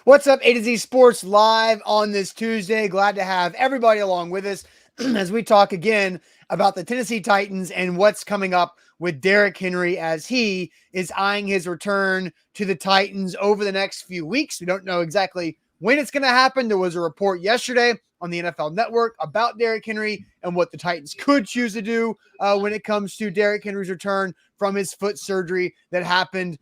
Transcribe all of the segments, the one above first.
What's up, A to Z Sports Live on this Tuesday? Glad to have everybody along with us as we talk again about the Tennessee Titans and what's coming up with Derrick Henry as he is eyeing his return to the Titans over the next few weeks. We don't know exactly when it's going to happen. There was a report yesterday on the NFL Network about Derrick Henry and what the Titans could choose to do when it comes to Derrick Henry's return from his foot surgery that happened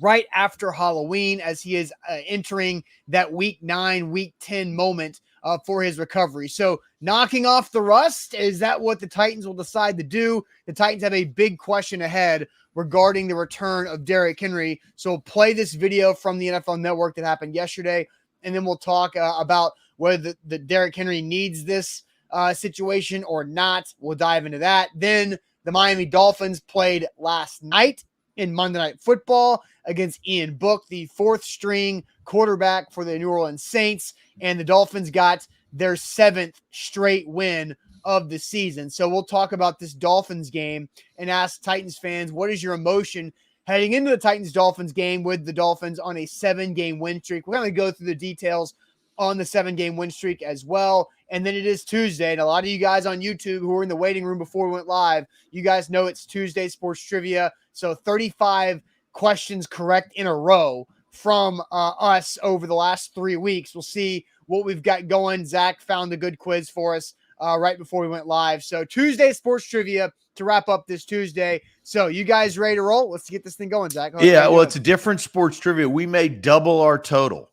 right after Halloween, as he is entering that week 9, week 10 moment for his recovery. So knocking off the rust, is that what the Titans will decide to do? The Titans have a big question ahead regarding the return of Derrick Henry. So we'll play this video from the NFL Network that happened yesterday, and then we'll talk about whether the Derrick Henry needs this situation or not. We'll dive into that. Then the Miami Dolphins played last night in Monday Night Football against Ian Book, the fourth string quarterback for the New Orleans Saints, and the Dolphins got their 7th straight win of the season. So we'll talk about this Dolphins game and ask Titans fans, what is your emotion heading into the Titans-Dolphins game with the Dolphins on a 7-game win streak? We're going to go through the details on the 7-game win streak as well. And then it is Tuesday, and a lot of you guys on YouTube who were in the waiting room before we went live, you guys know it's Tuesday Sports Trivia. So 35 questions correct in a row from us over the last 3 weeks. We'll see what we've got going. Zach found a good quiz for us right before we went live. So Tuesday Sports Trivia to wrap up this Tuesday. So you guys ready to roll? Let's get this thing going, Zach. Well, it's a different sports trivia. We may double our total.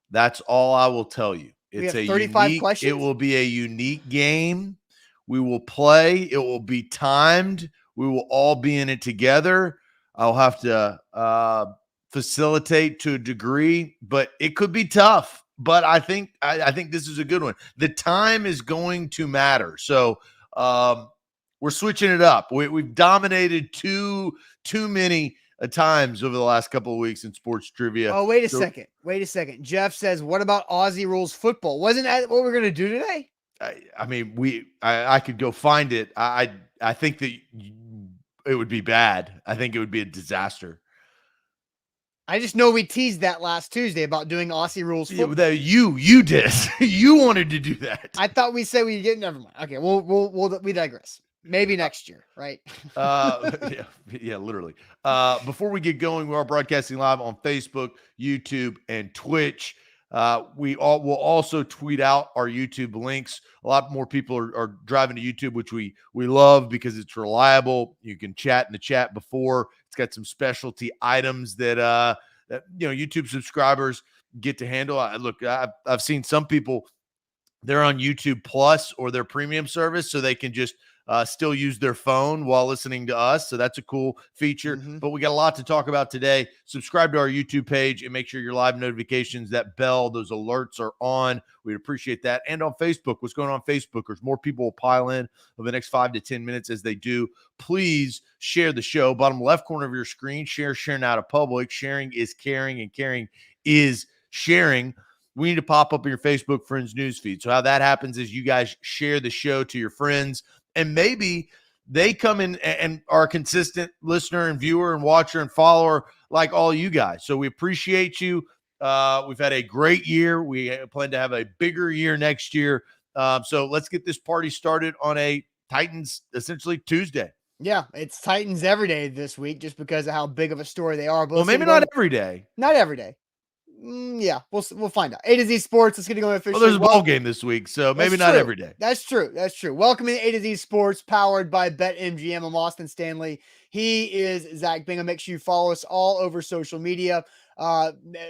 That's all I will tell you. It's a 35 questions. It will be a unique game. We will play. It will be timed. We will all be in it together. I'll have to facilitate to a degree, but it could be tough. But I think this is a good one. The time is going to matter. So we're switching it up. We've dominated too many times over the last couple of weeks in sports trivia. Oh, wait a second. Jeff says, what about Aussie rules football? Wasn't that what we're going to do today? I could go find it. I think that it would be bad. I think it would be a disaster. I just know we teased that last Tuesday about doing Aussie rules football. You did. You wanted to do that. I thought we said we didn't. Never mind. Okay, we digress. Maybe next year, right? Yeah, literally. Before we get going, we are broadcasting live on Facebook, YouTube, and Twitch. We will also tweet out our YouTube links. A lot more people are driving to YouTube, which we love because it's reliable. You can chat in the chat before. It's got some specialty items that YouTube subscribers get to handle. I've seen some people, they're on YouTube Plus or their premium service, so they can just still use their phone while listening to us. So that's a cool feature. But we got a lot to talk about today. Subscribe to our YouTube page and make sure your live notifications, that bell, those alerts are on. We'd appreciate that. And on Facebook, what's going on Facebook? There's more people will pile in over the next 5 to 10 minutes. As they do, please share the show. Bottom left corner of your screen, sharing out of public. Sharing is caring, and caring is sharing. We need to pop up in your Facebook friends newsfeed. So how that happens is you guys share the show to your friends, and maybe they come in and are a consistent listener and viewer and watcher and follower like all you guys. So we appreciate you. We've had a great year. We plan to have a bigger year next year. So let's get this party started on a Titans, essentially Tuesday. Yeah, it's Titans every day this week just because of how big of a story they are. But maybe not every day. Not every day. Yeah, we'll find out. A to Z Sports. Let's get going officially. Well, there's a ball game this week, so maybe not every day. That's true. Welcome to A to Z Sports, powered by BetMGM. I'm Austin Stanley. He is Zach Bingham. Make sure you follow us all over social media.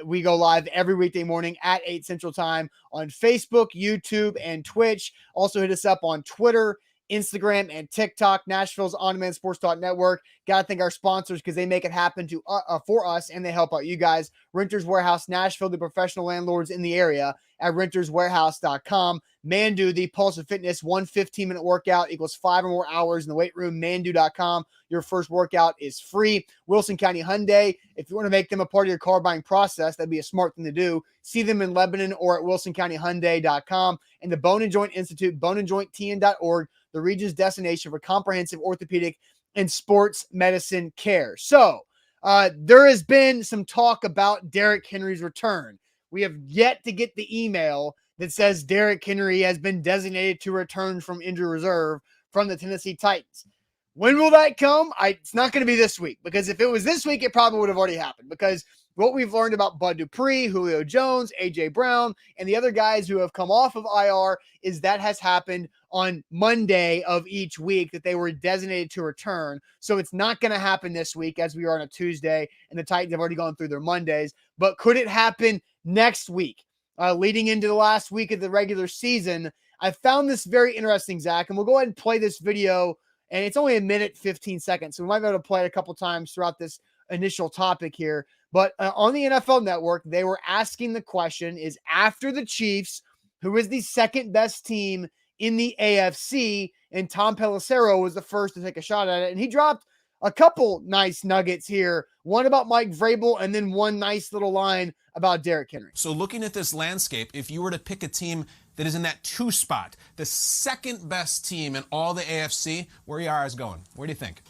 We go live every weekday morning at 8 Central Time on Facebook, YouTube, and Twitch. Also hit us up on Twitter, Instagram, and TikTok. Nashville's On-Demand Sports Talk Network. Got to thank our sponsors because they make it happen for us, and they help out you guys. Renters Warehouse Nashville, the professional landlords in the area at renterswarehouse.com. Mandu, the Pulse of Fitness, 1 15-minute workout equals 5 or more hours in the weight room. Mandu.com. Your first workout is free. Wilson County Hyundai. If you want to make them a part of your car buying process, that'd be a smart thing to do. See them in Lebanon or at wilsoncountyhyundai.com. And the Bone and Joint Institute, boneandjointtn.org, the region's destination for comprehensive orthopedic and sports medicine care. So there has been some talk about Derrick Henry's return. We have yet to get the email that says Derrick Henry has been designated to return from injury reserve from the Tennessee Titans. When will that come? It's not going to be this week, because if it was this week, it probably would have already happened, because what we've learned about Bud Dupree, Julio Jones, A.J. Brown, and the other guys who have come off of IR is that has happened on Monday of each week, that they were designated to return. So it's not going to happen this week, as we are on a Tuesday, and the Titans have already gone through their Mondays. But could it happen next week, leading into the last week of the regular season? I found this very interesting, Zach, and we'll go ahead and play this video, and it's only a minute, 15 seconds. So we might be able to play it a couple times throughout this initial topic here. But on the NFL Network, they were asking the question, is after the Chiefs, who is the second best team in the AFC, and Tom Pelissero was the first to take a shot at it. And he dropped a couple nice nuggets here, one about Mike Vrabel, and then one nice little line about Derrick Henry. So looking at this landscape, if you were to pick a team that is in that 2 spot, the second best team in all the AFC, where are you guys going? Where do you think?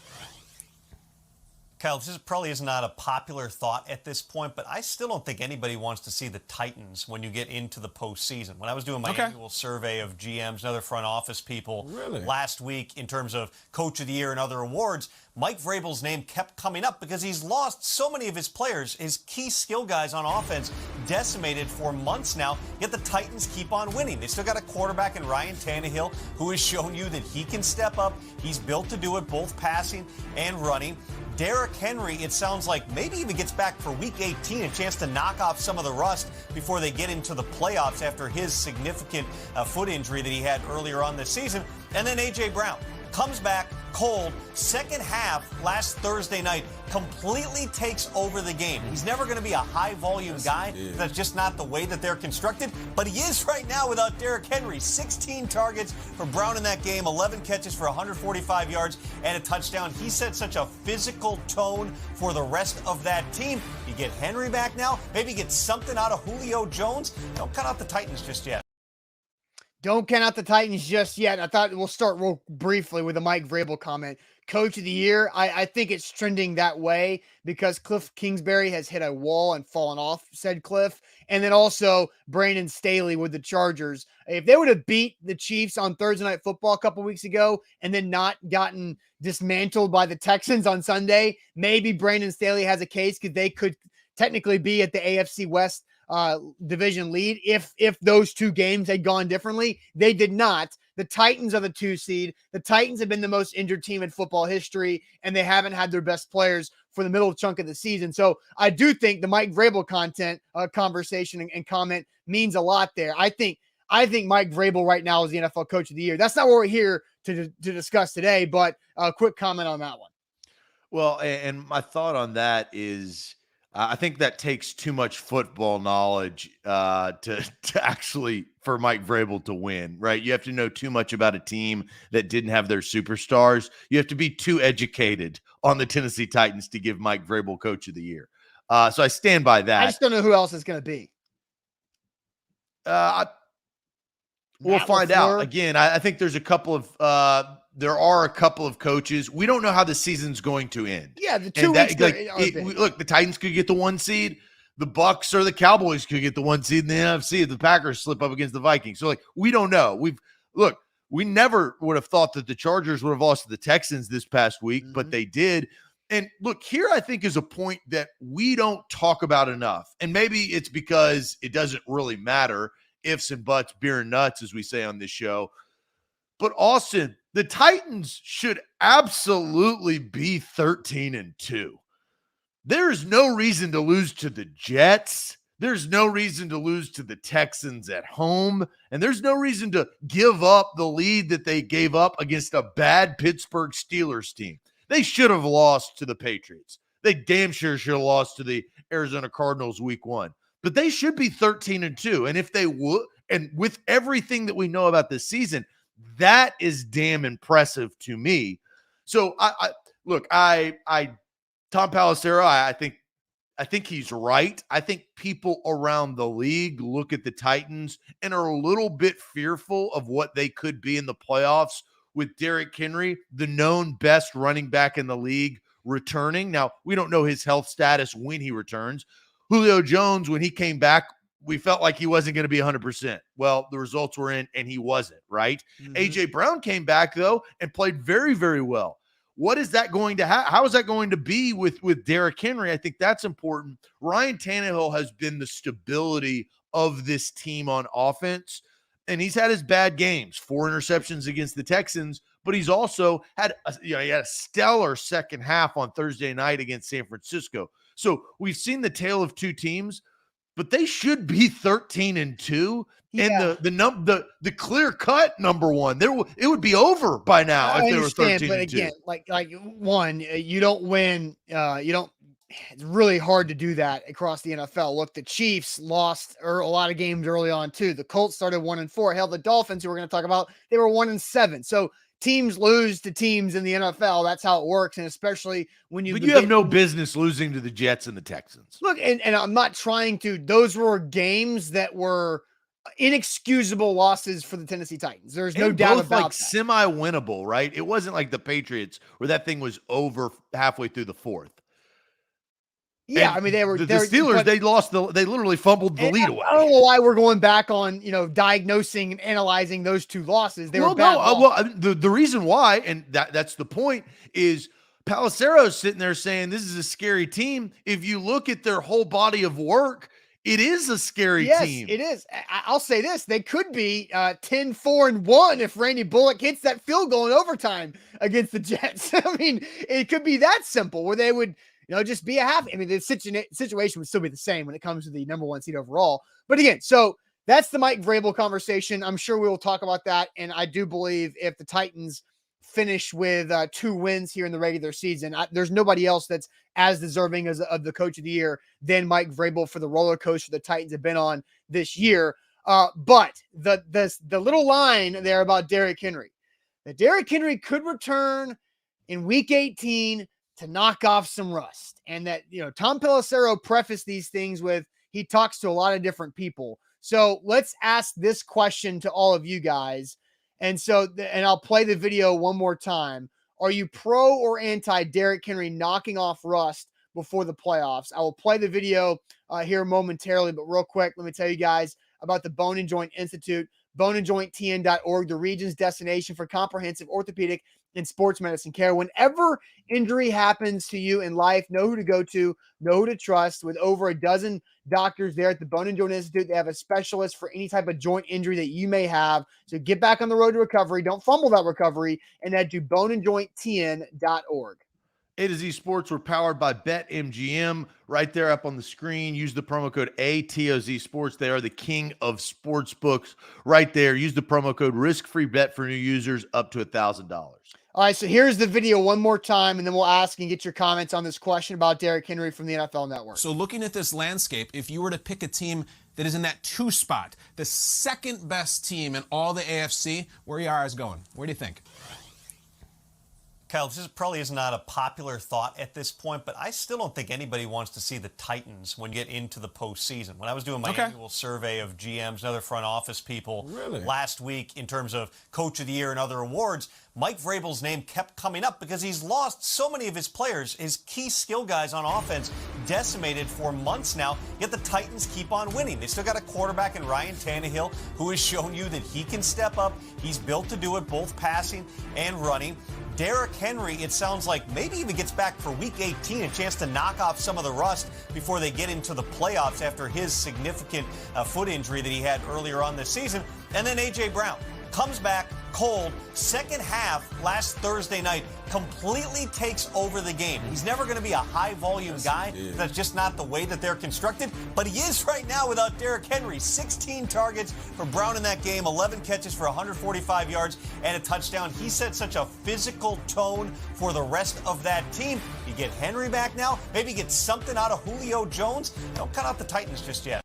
Kyle, this probably is not a popular thought at this point, but I still don't think anybody wants to see the Titans when you get into the postseason. When I was doing my annual survey of GMs and other front office people last week in terms of Coach of the Year and other awards, Mike Vrabel's name kept coming up because he's lost so many of his players, his key skill guys on offense, decimated for months now, yet the Titans keep on winning. They still got a quarterback in Ryan Tannehill who has shown you that he can step up. He's built to do it, both passing and running. Derrick Henry, it sounds like maybe even gets back for Week 18, a chance to knock off some of the rust before they get into the playoffs after his significant foot injury that he had earlier on this season. And then A.J. Brown comes back cold, second half last Thursday night, completely takes over the game. He's never going to be a high-volume guy. That's just not the way that they're constructed. But he is right now without Derrick Henry. 16 targets for Brown in that game, 11 catches for 145 yards and a touchdown. He set such a physical tone for the rest of that team. You get Henry back now, maybe get something out of Julio Jones. Don't cut out the Titans just yet. Don't count out the Titans just yet. I thought we'll start real briefly with a Mike Vrabel comment. Coach of the Year, I think it's trending that way because Cliff Kingsbury has hit a wall and fallen off said cliff. And then also Brandon Staley with the Chargers. If they would have beat the Chiefs on Thursday Night Football a couple weeks ago and then not gotten dismantled by the Texans on Sunday, maybe Brandon Staley has a case because they could technically be at the AFC West division lead if those two games had gone differently. They did not. The Titans are the 2 seed. The Titans have been the most injured team in football history, and they haven't had their best players for the middle chunk of the season. So I do think the Mike Vrabel conversation and comment means a lot there. I think Mike Vrabel right now is the NFL Coach of the Year. That's not what we're here to discuss today, but a quick comment on that one. Well, and my thought on that is, I think that takes too much football knowledge to actually for Mike Vrabel to win, right? You have to know too much about a team that didn't have their superstars. You have to be too educated on the Tennessee Titans to give Mike Vrabel Coach of the Year. So I stand by that. I just don't know who else it's going to be. We'll find out. Again, I think there's a couple of there are a couple of coaches. We don't know how the season's going to end. Yeah, the 2 weeks. Look, the Titans could get the 1 seed. The Bucks or the Cowboys could get the 1 seed in the NFC if the Packers slip up against the Vikings. So, we don't know. We never would have thought that the Chargers would have lost to the Texans this past week, but they did. And look, here I think is a point that we don't talk about enough. And maybe it's because it doesn't really matter. Ifs and buts, beer and nuts, as we say on this show. But Austin, the Titans should absolutely be 13-2. There is no reason to lose to the Jets. There's no reason to lose to the Texans at home. And there's no reason to give up the lead that they gave up against a bad Pittsburgh Steelers team. They should have lost to the Patriots. They damn sure should have lost to the Arizona Cardinals week 1. But they should be 13-2. And if they would, and with everything that we know about this season, that is damn impressive to me. So Tom Pelissero, I think he's right. I think people around the league look at the Titans and are a little bit fearful of what they could be in the playoffs with Derrick Henry, the known best running back in the league, returning. Now, we don't know his health status when he returns. Julio Jones, when he came back, we felt like he wasn't going to be 100%. Well, the results were in and he wasn't, right? AJ Brown came back though and played very, very well. What is that going to how is that going to be with Derrick Henry? I think that's important. Ryan Tannehill has been the stability of this team on offense, and he's had his bad games, 4 interceptions against the Texans, but he's also had he had a stellar second half on Thursday night against San Francisco. So we've seen the tale of two teams, but they should be 13-2. Yeah. And the clear cut number one, it would be over by now if they were 13-2. But again, like one, you don't win. It's really hard to do that across the NFL. Look, the Chiefs lost a lot of games early on too. The Colts started 1-4. Hell, the Dolphins, who we're going to talk about, they were 1-7. So teams lose to teams in the NFL. That's how it works, and especially when you. But you have no business losing to the Jets and the Texans. Look, and I'm not trying to. Those were games that were inexcusable losses for the Tennessee Titans. There's no doubt about that. Semi-winnable, right? It wasn't like the Patriots where that thing was over halfway through the fourth. Yeah, and I mean the Steelers. They literally fumbled the lead away. I don't know why we're going back on diagnosing and analyzing those two losses. They were bad. The reason why, and that's the point, is Palacero's sitting there saying this is a scary team. If you look at their whole body of work, it is a scary team. Yes, it is. I'll say this: they could be 10-4-1 if Randy Bullock hits that field goal in overtime against the Jets. I mean, it could be that simple where they would. Just be a half. I mean, the situation would still be the same when it comes to the number 1 seed overall. But again, so that's the Mike Vrabel conversation. I'm sure we will talk about that. And I do believe if the Titans finish with 2 wins here in the regular season, there's nobody else that's as deserving of the coach of the year than Mike Vrabel for the roller coaster the Titans have been on this year. But the little line there about Derrick Henry, that Derrick Henry could return in week 18 to knock off some rust. And that, Tom Pelissero prefaced these things with, he talks to a lot of different people. So let's ask this question to all of you guys. And so, and I'll play the video one more time. Are you pro or anti Derrick Henry knocking off rust before the playoffs? I will play the video here momentarily, but real quick, let me tell you guys about the Bone and Joint Institute, boneandjointtn.org, the region's destination for comprehensive orthopedic and sports medicine care. Whenever injury happens to you in life, know who to go to, know who to trust. With over a dozen doctors there at the Bone and Joint Institute, they have a specialist for any type of joint injury that you may have. So get back on the road to recovery. Don't fumble that recovery, and head to boneandjointtn.org. A to Z Sports, we're powered by BetMGM. Right there up on the screen. Use the promo code ATOZ Sports. They are the king of sports books. Right there. Use the promo code risk-free bet for new users up to $1,000. All right, so here's the video one more time, and then we'll ask and get your comments on this question about Derrick Henry from the NFL Network. So looking at this landscape, if you were to pick a team that is in that 2 spot, the second best team in all the AFC, where you are is going. Where do you think? Kyle, this probably is not a popular thought at this point, but I still don't think anybody wants to see the Titans when you get into the postseason. When I was doing my annual survey of GMs and other front office people last week in terms of Coach of the Year and other awards, Mike Vrabel's name kept coming up because he's lost so many of his players, his key skill guys on offense, decimated for months now, yet the Titans keep on winning. They still got a quarterback in Ryan Tannehill who has shown you that he can step up. He's built to do it, both passing and running. Derrick Henry, it sounds like maybe even gets back for week 18, a chance to knock off some of the rust before they get into the playoffs after his significant foot injury that he had earlier on this season. And then A.J. Brown comes back cold, second half last Thursday night, completely takes over the game. He's never going to be a high-volume guy. That's just not the way that they're constructed. But he is right now without Derrick Henry. 16 targets for Brown in that game, 11 catches for 145 yards and a touchdown. He set such a physical tone for the rest of that team. You get Henry back now, maybe get something out of Julio Jones. Don't cut out the Titans just yet.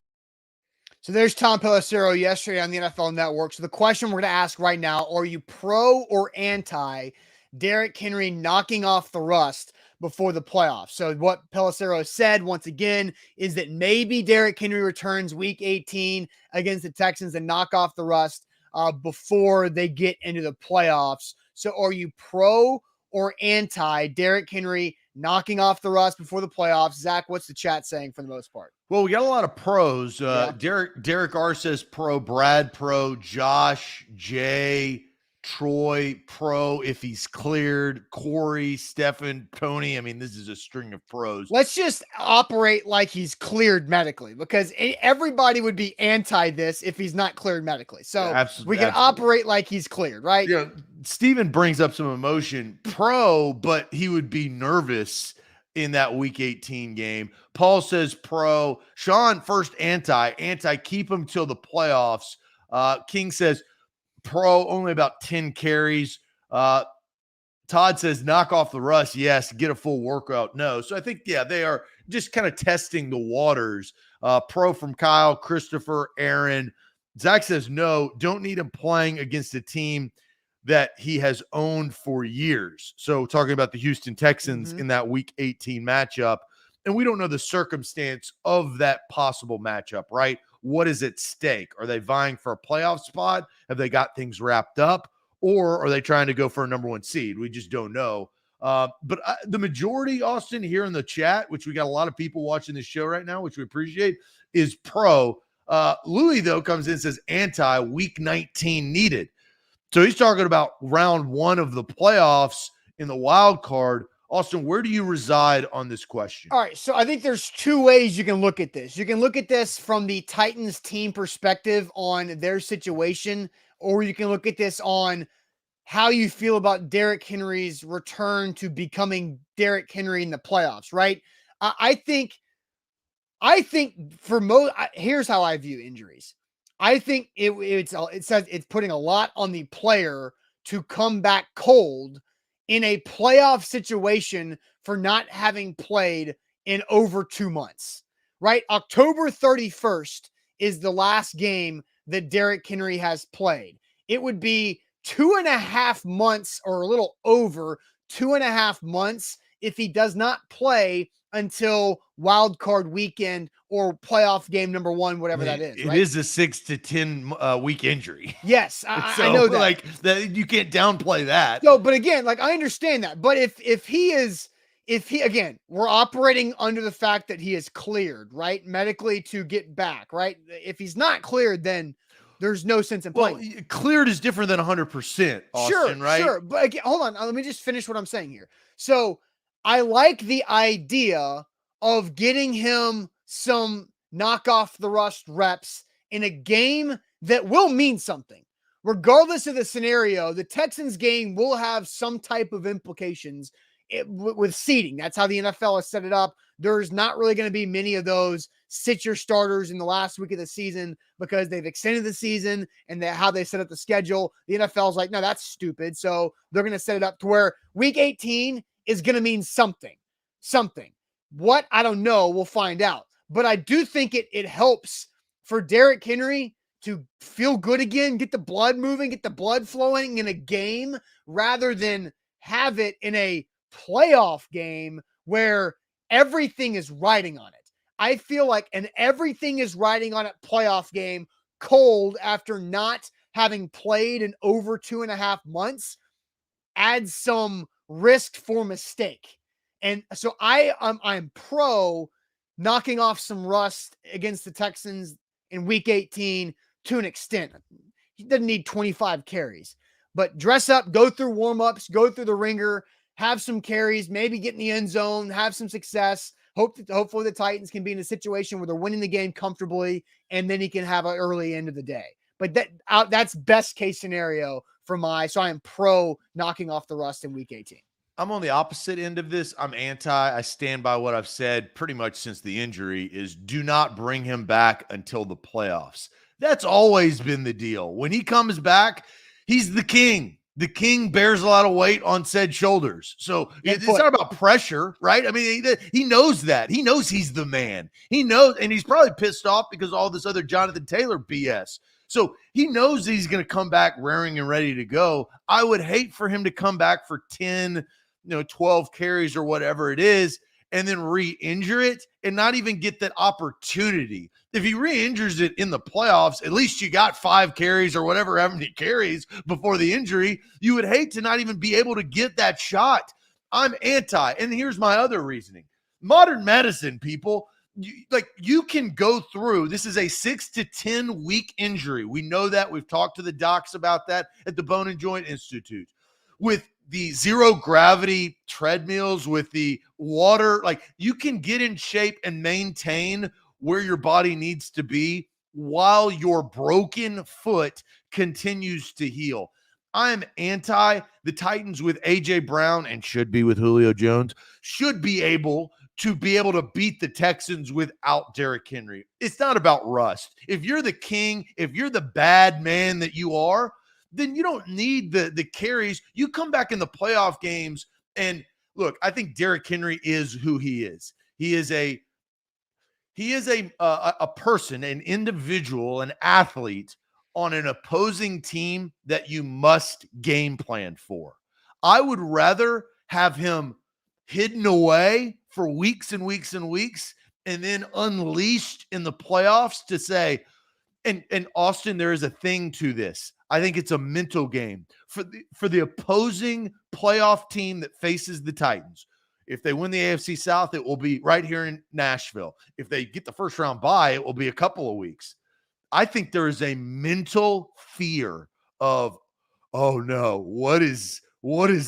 So there's Tom Pelissero yesterday on the NFL Network. So the question we're going to ask right now, are you pro or anti Derrick Henry knocking off the rust before the playoffs? So what Pelissero said, once again, is that maybe Derrick Henry returns week 18 against the Texans and knock off the rust before they get into the playoffs. So are you pro or anti Derrick Henry knocking off the rust before the playoffs? Zach, what's the chat saying for the most part? Well, we got a lot of pros. Yeah. Derek R says pro, Brad pro, Josh, Jay, Troy pro if he's cleared, Corey, Stefan, Tony. I mean, this is a string of pros. Let's just operate like he's cleared medically, because everybody would be anti this if he's not cleared medically. So we can operate like he's cleared, right? Yeah. Steven brings up some emotion. Pro, but he would be nervous in that week 18 game. Paul says pro. Sean, first anti, keep him till the playoffs. King says pro, only about 10 carries. Todd says knock off the rust. Yes. Get a full workout. No. So I think, yeah, they are just kind of testing the waters. Pro from Kyle, Christopher, Aaron. Zach says no, don't need him playing against a team that he has owned for years. So talking about the Houston Texans in that week 18 matchup, and we don't know the circumstance of that possible matchup, right? What is at stake? Are they vying for a playoff spot? Have they got things wrapped up? Or are they trying to go for a number one seed? We just don't know. But the majority, Austin, here in the chat, which we got a lot of people watching this show right now, which we appreciate, is pro. Louis, though, comes in and says anti, week 19 needed. So he's talking about round one of the playoffs in the wild card. Austin, where do you reside on this question? All right. So I think there's two ways you can look at this. You can look at this from the Titans team perspective on their situation, or you can look at this on how you feel about Derrick Henry's return to becoming Derrick Henry in the playoffs, right? I think for most, here's how I view injuries. I think it says it's putting a lot on the player to come back cold in a playoff situation for not having played in over 2 months, right? October 31st is the last game that Derrick Henry has played. It would be 2.5 months, or a little over 2.5 months, if he does not play until wild card weekend or playoff game number one, whatever that is. It is a 6 to 10 week injury. Yes, I know that. Like that, you can't downplay that. No, but again, like I understand that. But if he again, we're operating under the fact that he is cleared, right, medically to get back, right? If he's not cleared, then there's no sense in playing. Well, cleared is different than 100%, Austin, right? Sure. But again, hold on. Let me just finish what I'm saying here. So I like the idea of getting him some knock off the rust reps in a game that will mean something. Regardless of the scenario, the Texans game will have some type of implications with seeding. That's how the NFL has set it up. There's not really going to be many of those sit your starters in the last week of the season because they've extended the season and how they set up the schedule. The NFL's like, no, that's stupid. So they're going to set it up to where week 18 is going to mean something. What? I don't know. We'll find out. But I do think it helps for Derrick Henry to feel good again, get the blood moving, get the blood flowing in a game rather than have it in a playoff game where everything is riding on it. I feel like an everything is riding on it playoff game cold after not having played in over 2.5 months adds some risk for mistake. And so I'm pro knocking off some rust against the Texans in week 18 to an extent. He doesn't need 25 carries, but dress up, go through warm-ups, go through the ringer, have some carries, maybe get in the end zone, have some success. Hopefully the Titans can be in a situation where they're winning the game comfortably, and then he can have an early end of the day. But that's best case scenario so I am pro knocking off the rust in week 18. I'm on the opposite end of this. I'm anti. I stand by what I've said pretty much since the injury is do not bring him back until the playoffs. That's always been the deal. When he comes back, he's the king. The king bears a lot of weight on said shoulders. So it's not about pressure, right? I mean, he knows that. He knows he's the man. He knows, and he's probably pissed off because all this other Jonathan Taylor BS. So he knows that he's going to come back raring and ready to go. I would hate for him to come back for 10, 12 carries or whatever it is, and then re-injure it and not even get that opportunity. If he re-injures it in the playoffs, at least you got 5 carries or whatever, how many carries before the injury. You would hate to not even be able to get that shot. I'm anti. And here's my other reasoning. Modern medicine, people, you can go through. This is a 6 to 10 week injury. We know that. We've talked to the docs about that at the Bone and Joint Institute. With the zero gravity treadmills, with the water, like you can get in shape and maintain where your body needs to be while your broken foot continues to heal. I'm anti the Titans with A.J. Brown, and should be with Julio Jones, should be able to beat the Texans without Derrick Henry. It's not about rust. If you're the king, if you're the bad man that you are, then you don't need the carries. You come back in the playoff games, and look, I think Derrick Henry is who he is. He is a person, an individual, an athlete on an opposing team that you must game plan for. I would rather have him hidden away for weeks and weeks and weeks and then unleashed in the playoffs to say, and Austin, there is a thing to this. I think it's a mental game for the opposing playoff team that faces the Titans. If they win the AFC South, it will be right here in Nashville. If they get the first round bye, it will be a couple of weeks. I think there is a mental fear of, oh no, what is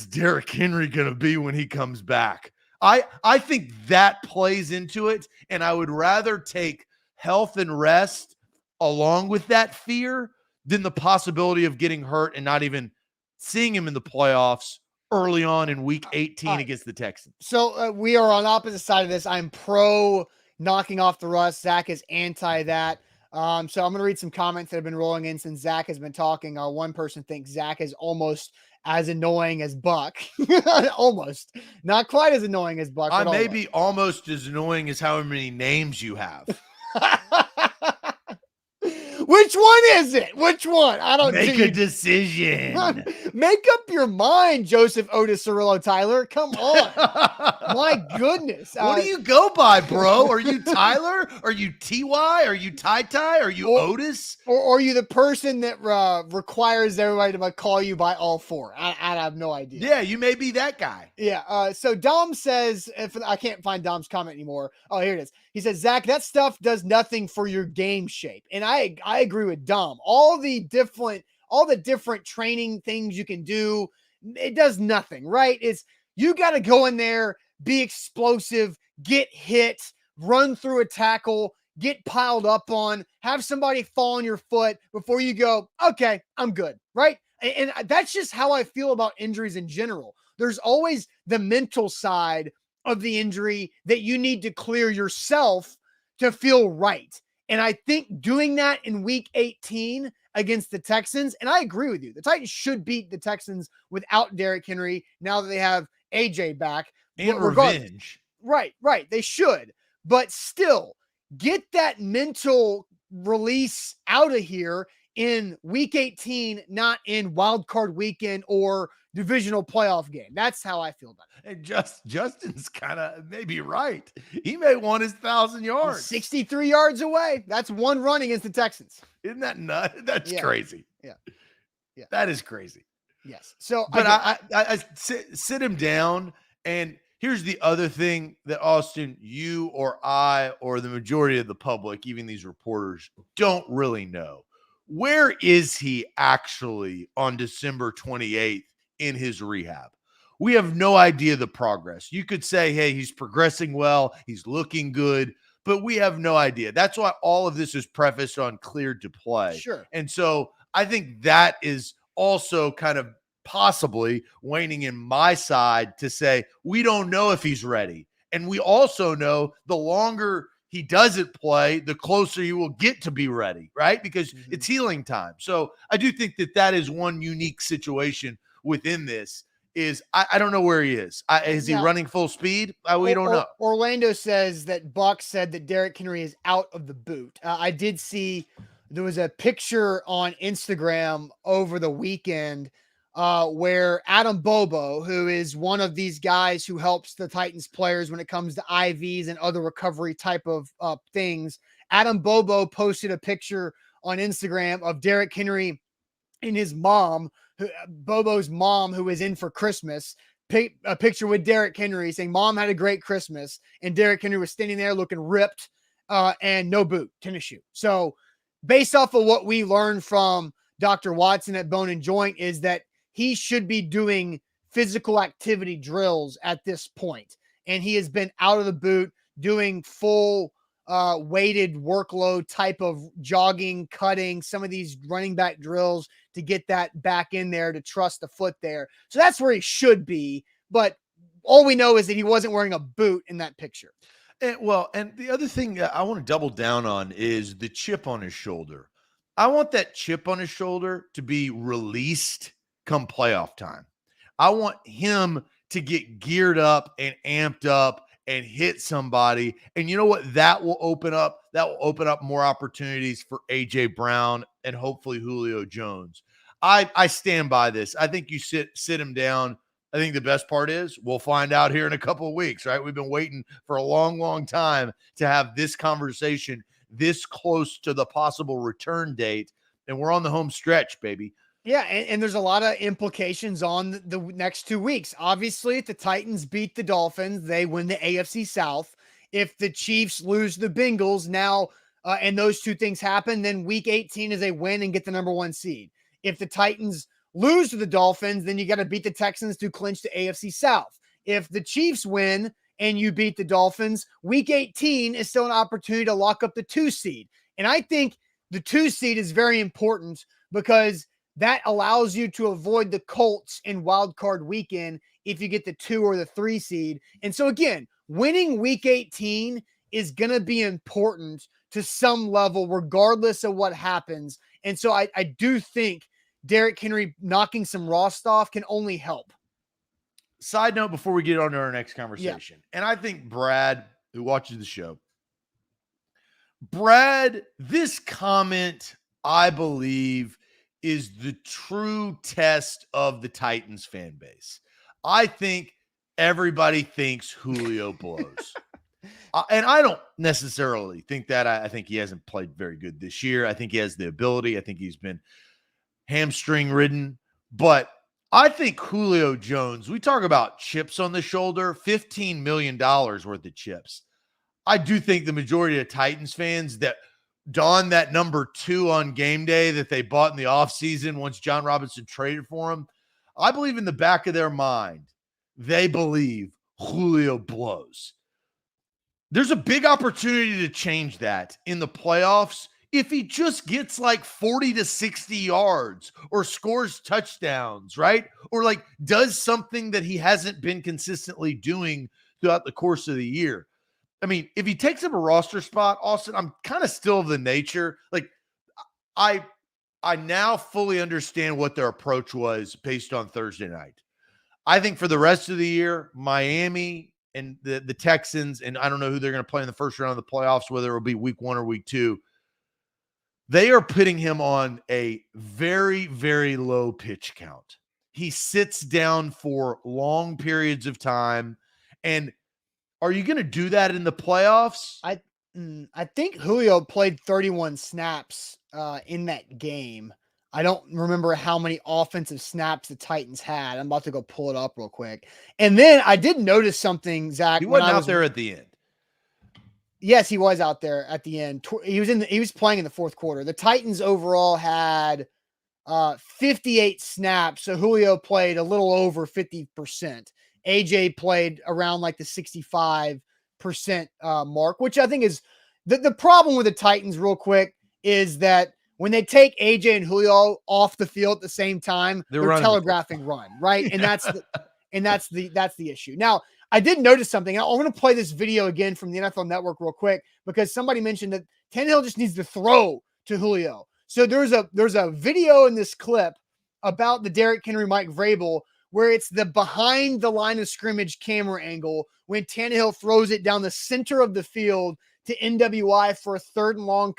Derrick Henry going to be when he comes back? I think that plays into it, and I would rather take health and rest along with that fear than the possibility of getting hurt and not even seeing him in the playoffs early on in week 18 against the Texans. So we are on opposite side of this. I'm pro knocking off the rust. Zach is anti that. So I'm going to read some comments that have been rolling in since Zach has been talking. One person thinks Zach is almost as annoying as Buck. Almost. Not quite as annoying as Buck. I may be almost as annoying as how many names you have. Which one is it? Which one? I don't make a decision. Make up your mind, Joseph Otis Cirillo Tyler. Come on. My goodness. What do you go by, bro? Are you Tyler? Are you TY? Are you Ty? Are you Otis? Or are you the person that requires everybody to call you by all four? I have no idea. Yeah, you may be that guy. Yeah. So Dom says, if I can't find Dom's comment anymore. Oh, here it is. He says, Zach, that stuff does nothing for your game shape. And I agree with Dom. All the different training things you can do, it does nothing, right? You got to go in there, be explosive, get hit, run through a tackle, get piled up on, have somebody fall on your foot before you go, okay, I'm good, right? And that's just how I feel about injuries in general. There's always the mental side of the injury that you need to clear yourself to feel right. And I think doing that in week 18 against the Texans, and I agree with you, the Titans should beat the Texans without Derrick Henry now that they have AJ back. And revenge. Right. They should. But still, get that mental release out of here in week 18, not in wild card weekend or divisional playoff game. That's how I feel about it. And Justin's kind of maybe right. He may want his 1,000 yards. 63 yards away. That's one run against the Texans. Isn't that nuts? That's crazy. Yeah. That is crazy. Yes. So, but I sit him down. And here's the other thing that Austin, you or I, or the majority of the public, even these reporters, don't really know. Where is he actually on December 28th in his rehab? We have no idea the progress. You could say, hey, he's progressing well, he's looking good, but we have no idea. That's why all of this is prefaced on cleared to play. Sure. And so I think that is also kind of possibly waning in my side to say, we don't know if he's ready. And we also know the longer he doesn't play, the closer he will get to be ready, right? Because it's healing time. So I do think that is one unique situation within this. I don't know where he is. Is he running full speed? We don't know. Orlando says that Buck said that Derrick Henry is out of the boot. I did see there was a picture on Instagram over the weekend where Adam Bobo, who is one of these guys who helps the Titans players when it comes to IVs and other recovery type of things, Adam Bobo posted a picture on Instagram of Derrick Henry and his mom, Bobo's mom, who is in for Christmas, a picture with Derrick Henry saying, Mom had a great Christmas. And Derrick Henry was standing there looking ripped and no boot, tennis shoe. So based off of what we learned from Dr. Watson at Bone and Joint is that he should be doing physical activity drills at this point. And he has been out of the boot doing full weighted workload type of jogging, cutting, some of these running back drills to get that back in there to trust the foot there. So that's where he should be. But all we know is that he wasn't wearing a boot in that picture. And the other thing I want to double down on is the chip on his shoulder. I want that chip on his shoulder to be released come playoff time. I want him to get geared up and amped up and hit somebody. And you know what? That will open up more opportunities for A.J. Brown and hopefully Julio Jones. I stand by this. I think you sit him down. I think the best part is we'll find out here in a couple of weeks, right? We've been waiting for a long, long time to have this conversation this close to the possible return date. And we're on the home stretch, baby. Yeah, and there's a lot of implications on the next 2 weeks. Obviously, if the Titans beat the Dolphins, they win the AFC South. If the Chiefs lose the Bengals now, and those two things happen, then week 18 is a win and get the number 1 seed. If the Titans lose to the Dolphins, then you got to beat the Texans to clinch the AFC South. If the Chiefs win and you beat the Dolphins, week 18 is still an opportunity to lock up the 2 seed. And I think the 2 seed is very important because that allows you to avoid the Colts in wild card weekend if you get the 2 or the 3 seed. And so again, winning week 18 is going to be important to some level, regardless of what happens. And so I do think Derrick Henry knocking some rust off can only help. Side note before we get on to our next conversation. Yeah. And I think Brad, who watches the show, Brad, this comment, I believe, is the true test of the Titans fan base. I think everybody thinks Julio blows. And I don't necessarily think that. I think he hasn't played very good this year. I think he has the ability. I think he's been hamstring ridden. But I think Julio Jones, we talk about chips on the shoulder, $15 million worth of chips. I do think the majority of Titans fans that don that number 2 on game day that they bought in the offseason once John Robinson traded for him, I believe in the back of their mind, they believe Julio blows. There's a big opportunity to change that in the playoffs if he just gets like 40 to 60 yards or scores touchdowns, right? Or like does something that he hasn't been consistently doing throughout the course of the year. I mean, if he takes up a roster spot, Austin, I'm kind of still of the nature. Like I now fully understand what their approach was based on Thursday night. I think for the rest of the year, Miami and the Texans, and I don't know who they're going to play in the first round of the playoffs, whether it will be week 1 or week 2. They are putting him on a very, very low pitch count. He sits down for long periods of time. And are you going to do that in the playoffs? I think Julio played 31 snaps in that game. I don't remember how many offensive snaps the Titans had. I'm about to go pull it up real quick. And then I did notice something, Zach. He wasn't out there at the end. Yes, he was out there at the end. He was playing in the fourth quarter. The Titans overall had 58 snaps. So Julio played a little over 50%. AJ played around like the 65% mark, which I think is the problem with the Titans real quick is that when they take AJ and Julio off the field at the same time, they're telegraphing run, right? And that's the issue. Now, I did notice something. I want to play this video again from the NFL Network real quick because somebody mentioned that Tannehill just needs to throw to Julio. So there's a video in this clip about the Derrick Henry, Mike Vrabel, where it's the behind the line of scrimmage camera angle when Tannehill throws it down the center of the field to NWI for a 3rd and long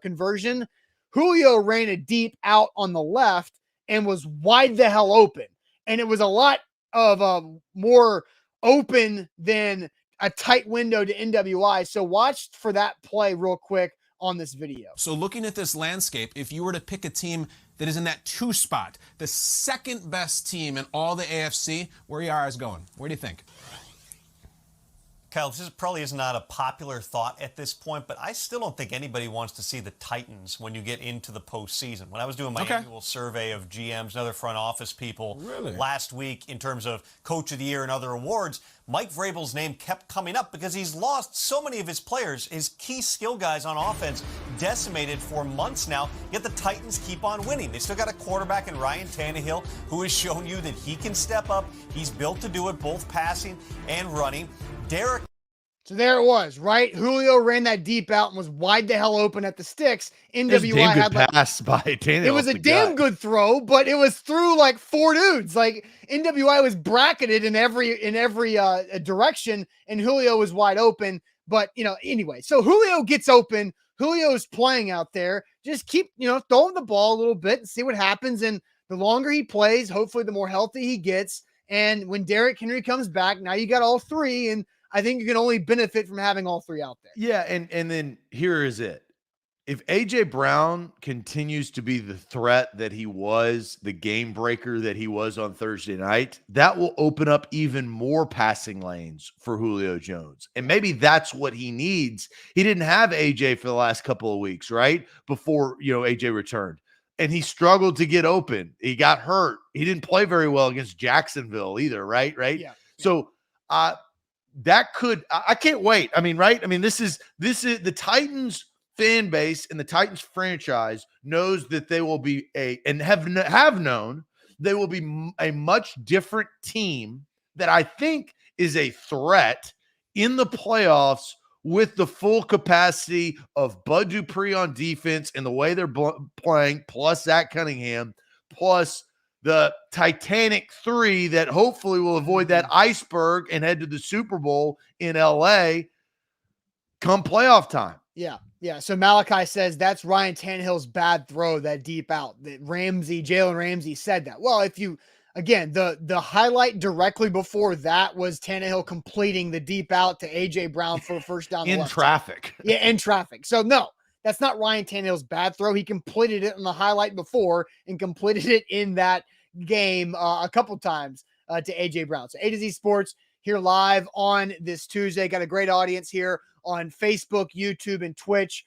conversion. Julio ran a deep out on the left and was wide the hell open. And it was a lot of more open than a tight window to NWI. So watch for that play real quick on this video. So looking at this landscape, if you were to pick a team that is in that 2 spot, the 2nd best team in all the AFC, where are you guys going? Where do you think? Kyle, this probably is not a popular thought at this point, but I still don't think anybody wants to see the Titans when you get into the postseason. When I was doing my annual survey of GMs and other front office people last week in terms of Coach of the Year and other awards, Mike Vrabel's name kept coming up because he's lost so many of his players, his key skill guys on offense, decimated for months now, yet the Titans keep on winning. They still got a quarterback in Ryan Tannehill who has shown you that he can step up. He's built to do it, both passing and running. Derrick. So there it was, right? Julio ran that deep out and was wide the hell open at the sticks. NWI had like pass by Tannehill. It was a damn good throw, but it was through like 4 dudes. Like NWI was bracketed in every direction, and Julio was wide open. But anyway, so Julio gets open. Julio's playing out there. Just keep throwing the ball a little bit and see what happens. And the longer he plays, hopefully, the more healthy he gets. And when Derrick Henry comes back, now you got all 3, and I think you can only benefit from having all 3 out there. Yeah, and then here is it. If A.J. Brown continues to be the threat that he was, the game breaker that he was on Thursday night, that will open up even more passing lanes for Julio Jones. And maybe that's what he needs. He didn't have A.J. for the last couple of weeks, right? Before, A.J. returned. And he struggled to get open. He got hurt. He didn't play very well against Jacksonville either, right? Yeah. So that could – I can't wait. I mean, right? I mean, this is the Titans – fan base and the Titans franchise knows that they will be and have known they will be a much different team that I think is a threat in the playoffs with the full capacity of Bud Dupree on defense and the way they're playing, plus Zach Cunningham, plus the Titanic 3 that hopefully will avoid that iceberg and head to the Super Bowl in LA come playoff time. Yeah. So Malachi says that's Ryan Tannehill's bad throw, that deep out. That Jalen Ramsey said that. Well, if you, again, the highlight directly before that was Tannehill completing the deep out to A.J. Brown for a first down. In traffic. Yeah, in traffic. So no, that's not Ryan Tannehill's bad throw. He completed it in the highlight before and completed it in that game a couple times to A.J. Brown. So A to Z Sports here live on this Tuesday. Got a great audience here on Facebook, YouTube, and Twitch.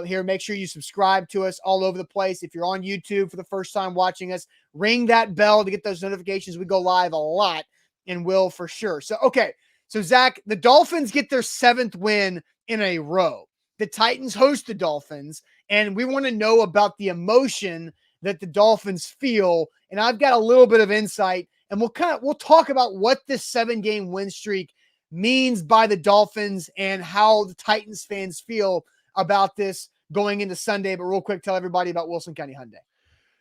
Here, make sure you subscribe to us all over the place. If you're on YouTube for the first time watching us, ring that bell to get those notifications. We go live a lot and will for sure. So, okay. So, Zach, the Dolphins get their 7th win in a row. The Titans host the Dolphins, and we want to know about the emotion that the Dolphins feel. And I've got a little bit of insight, and we'll talk about what this 7-game win streak means by the Dolphins and how the Titans fans feel about this going into Sunday. But real quick, tell everybody about Wilson County Hyundai.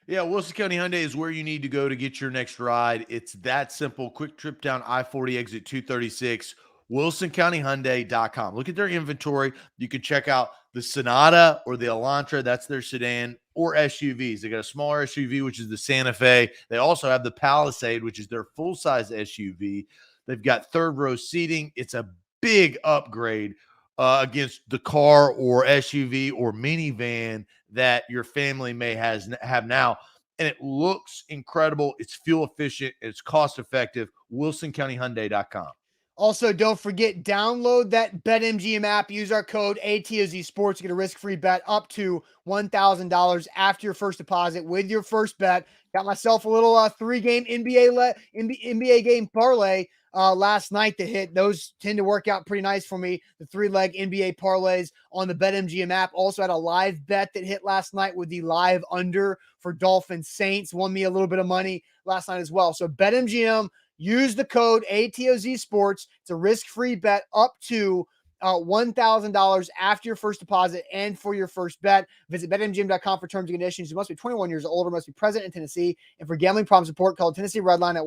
Yeah, Wilson County Hyundai is where you need to go to get your next ride. It's that simple. Quick trip down I-40 exit 236, WilsonCountyHyundai.com. Look at their inventory. You can check out the Sonata or the Elantra. That's their sedan, or SUVs. They got a smaller SUV, which is the Santa Fe. They also have the Palisade, which is their full-size SUV. They've got 3rd row seating. It's a big upgrade against the car or SUV or minivan that your family may have now. And it looks incredible. It's fuel efficient. It's cost effective. WilsonCountyHyundai.com. Also, don't forget, download that BetMGM app. Use our code ATOZ Sports to get a risk-free bet up to $1,000 after your first deposit with your first bet. Got myself a little 3-game NBA game parlay last night that hit. Those tend to work out pretty nice for me. The 3-leg NBA parlays on the BetMGM app. Also had a live bet that hit last night with the live under for Dolphins Saints. Won me a little bit of money last night as well. So BetMGM. Use the code ATOZ Sports. It's a risk-free bet up to $1,000 after your first deposit and for your first bet. Visit BetMGM.com for terms and conditions. You must be 21 years or older, must be present in Tennessee. And for gambling problem support, call Tennessee Redline at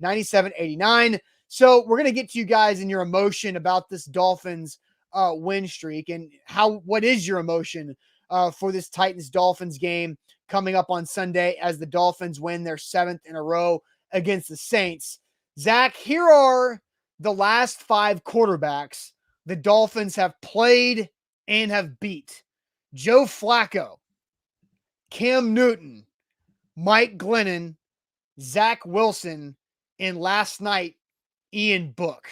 1-800-889-9789. So we're going to get to you guys and your emotion about this Dolphins win streak and what is your emotion for this Titans-Dolphins game coming up on Sunday as the Dolphins win their 7th in a row against the Saints. Zach, here are the last 5 quarterbacks the Dolphins have played and have beat. Joe Flacco, Cam Newton, Mike Glennon, Zach Wilson, and last night, Ian Book.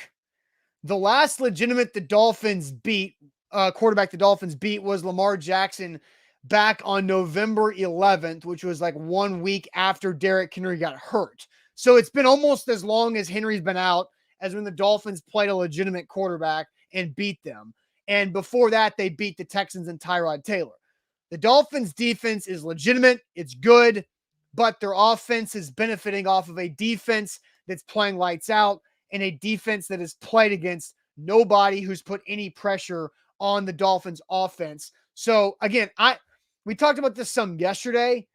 The last legitimate quarterback the Dolphins beat was Lamar Jackson back on November 11th, which was like 1 week after Derrick Henry got hurt. So it's been almost as long as Henry's been out as when the Dolphins played a legitimate quarterback and beat them. And before that, they beat the Texans and Tyrod Taylor. The Dolphins defense is legitimate. It's good, but their offense is benefiting off of a defense that's playing lights out and a defense that has played against nobody who's put any pressure on the Dolphins offense. So again, we talked about this some yesterday,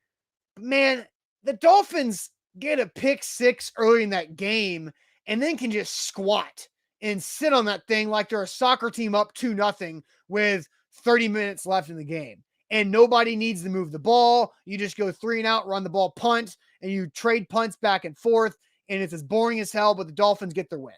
but man, the Dolphins get a pick six early in that game and then can just squat and sit on that thing like they're a soccer team up 2-0 with 30 minutes left in the game. And nobody needs to move the ball. You just go 3 and out, run the ball, punt, and you trade punts back and forth. And it's as boring as hell, but the Dolphins get their win.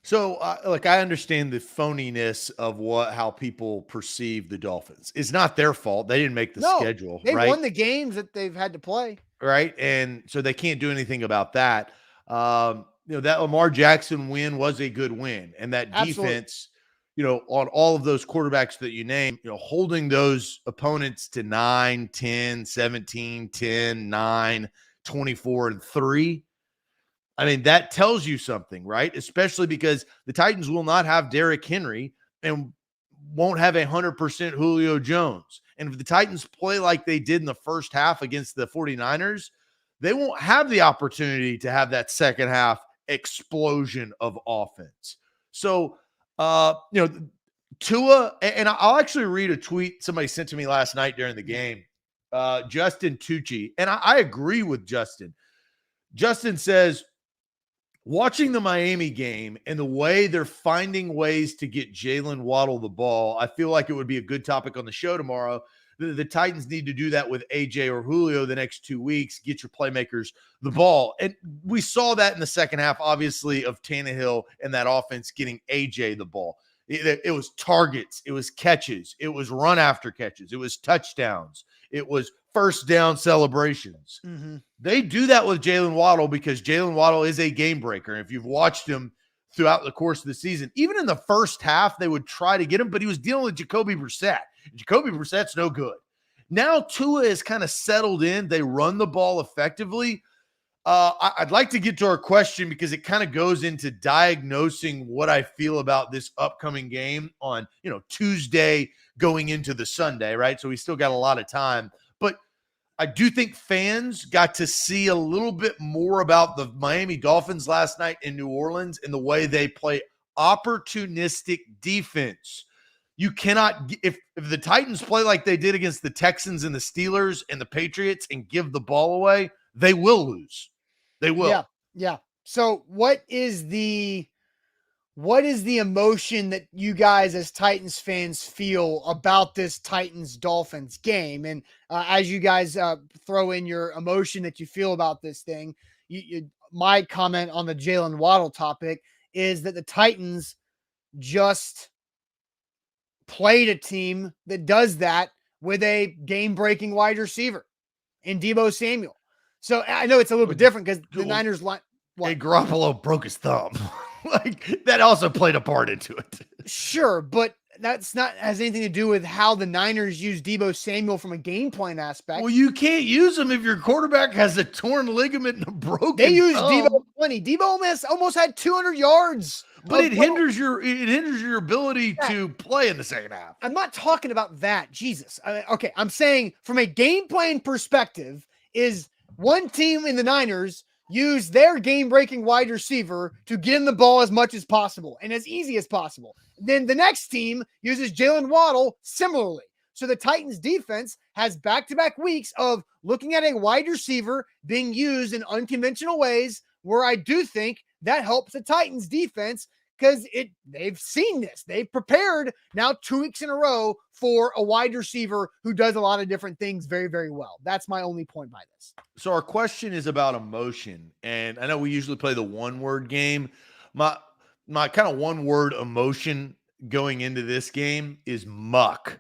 So, I understand the phoniness of how people perceive the Dolphins. It's not their fault. They didn't make the schedule. They right? won the games that they've had to play. Right. And so they can't do anything about that. That Lamar Jackson win was a good win. And that defense, on all of those quarterbacks that you name, holding those opponents to 9, 10, 17, 10, 9, 24, and 3. I mean, that tells you something, right? Especially because the Titans will not have Derrick Henry and won't have 100% Julio Jones. And if the Titans play like they did in the first half against the 49ers, they won't have the opportunity to have that second half explosion of offense. So, Tua, and I'll actually read a tweet somebody sent to me last night during the game, Justin Tucci, and I agree with Justin. Justin says, watching the Miami game and the way they're finding ways to get Jalen Waddle the ball, I feel like it would be a good topic on the show tomorrow. The Titans need to do that with AJ or Julio the next 2 weeks, get your playmakers the ball. And we saw that in the second half, obviously, of Tannehill and that offense getting AJ the ball. It was targets, it was catches, it was run after catches, it was touchdowns, it was first down celebrations. Mm-hmm. They do that with Jalen Waddle because Jalen Waddle is a game breaker. If you've watched him throughout the course of the season, even in the first half, they would try to get him, but he was dealing with Jacoby Brissett. Jacoby Brissett's no good. Now Tua is kind of settled in. They run the ball effectively. I'd like to get to our question because it kind of goes into diagnosing what I feel about this upcoming game on, Tuesday going into the Sunday, right? So we still got a lot of time. But I do think fans got to see a little bit more about the Miami Dolphins last night in New Orleans and the way they play opportunistic defense. You cannot, if the Titans play like they did against the Texans and the Steelers and the Patriots and give the ball away, they will lose. They will. Yeah. So what is the emotion that you guys as Titans fans feel about this Titans-Dolphins game? And as you guys throw in your emotion that you feel about this thing, my comment on the Jalen Waddle topic is that the Titans just played a team that does that with a game-breaking wide receiver in Deebo Samuel. So I know it's a little bit different because the Niners line. Hey, Garoppolo broke his thumb. That also played a part into it. Sure, but that's not has anything to do with how the Niners use Deebo Samuel from a game plan aspect. Well, you can't use him if your quarterback has a torn ligament and a broken They use thumb. Deebo plenty. Deebo almost had 200 yards. But it hinders your ability to play in the second half. I'm not talking about that. Jesus. Okay, I'm saying from a game plan perspective is one team in the Niners use their game-breaking wide receiver to get him the ball as much as possible and as easy as possible. Then the next team uses Jalen Waddle similarly. So the Titans defense has back-to-back weeks of looking at a wide receiver being used in unconventional ways where I do think that helps the Titans defense because they've seen this. They've prepared now 2 weeks in a row for a wide receiver who does a lot of different things very, very well. That's my only point by this. So our question is about emotion. And I know we usually play the one-word game. My kind of one-word emotion going into this game is muck.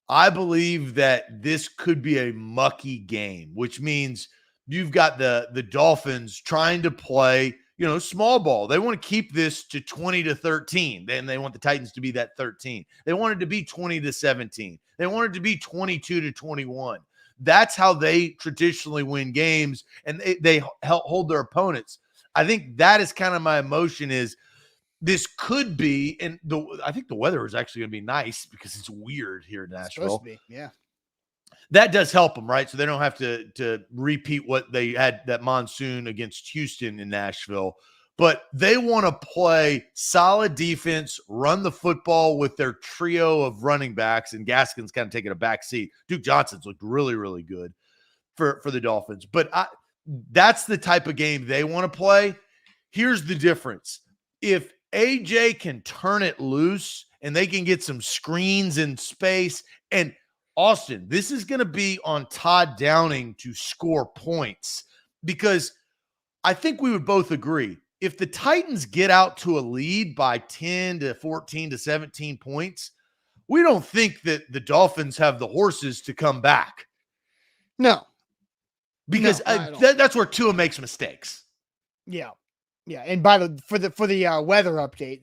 I believe that this could be a mucky game, which means you've got the Dolphins trying to play small ball. They want to keep this to 20-13. Then they want the Titans to be that 13. They want it to be 20-17. They want it to be 22-21. That's how they traditionally win games, and they hold their opponents. I think that is kind of my emotion is this could be, and I think the weather is actually going to be nice because it's weird here in Nashville. It's supposed to be, yeah. That does help them, right? So they don't have to repeat what they had that monsoon against Houston in Nashville. But they want to play solid defense, run the football with their trio of running backs, and Gaskin's kind of taking a back seat. Duke Johnson's looked really, really good for the Dolphins. But that's the type of game they want to play. Here's the difference. If AJ can turn it loose and they can get some screens in space, and Austin, this is going to be on Todd Downing to score points, because I think we would both agree if the Titans get out to a lead by 10 to 14 to 17 points, we don't think that the Dolphins have the horses to come back. No. Because that's where Tua makes mistakes. Yeah. Yeah, and for the weather update,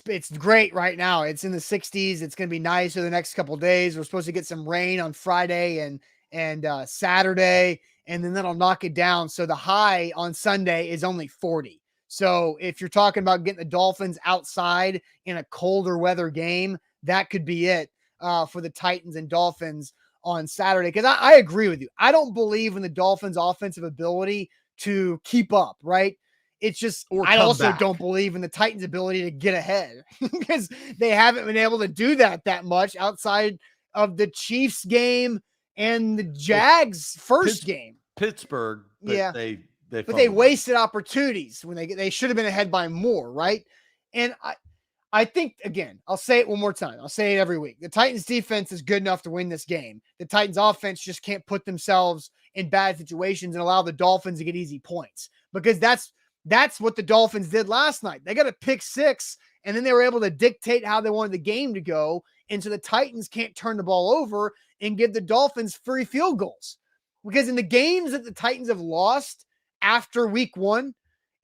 it's great right now. It's in the 60s. It's going to be nice for the next couple of days. We're supposed to get some rain on Friday and Saturday, and then that'll knock it down. So the high on Sunday is only 40. So if you're talking about getting the Dolphins outside in a colder weather game, that could be it for the Titans and Dolphins on Saturday. Because I agree with you. I don't believe in the Dolphins' offensive ability to keep up, right? It's just, I also don't believe in the Titans' ability to get ahead because they haven't been able to do that much outside of the Chiefs game and the Jags first game. Pittsburgh, but yeah, they but they wasted opportunities when they should have been ahead by more, right? And I think, again, I'll say it one more time. I'll say it every week. The Titans' defense is good enough to win this game. The Titans' offense just can't put themselves in bad situations and allow the Dolphins to get easy points, because that's what the Dolphins did last night. They got a pick six, and then they were able to dictate how they wanted the game to go. And so the Titans can't turn the ball over and give the Dolphins free field goals. Because in the games that the Titans have lost after week one,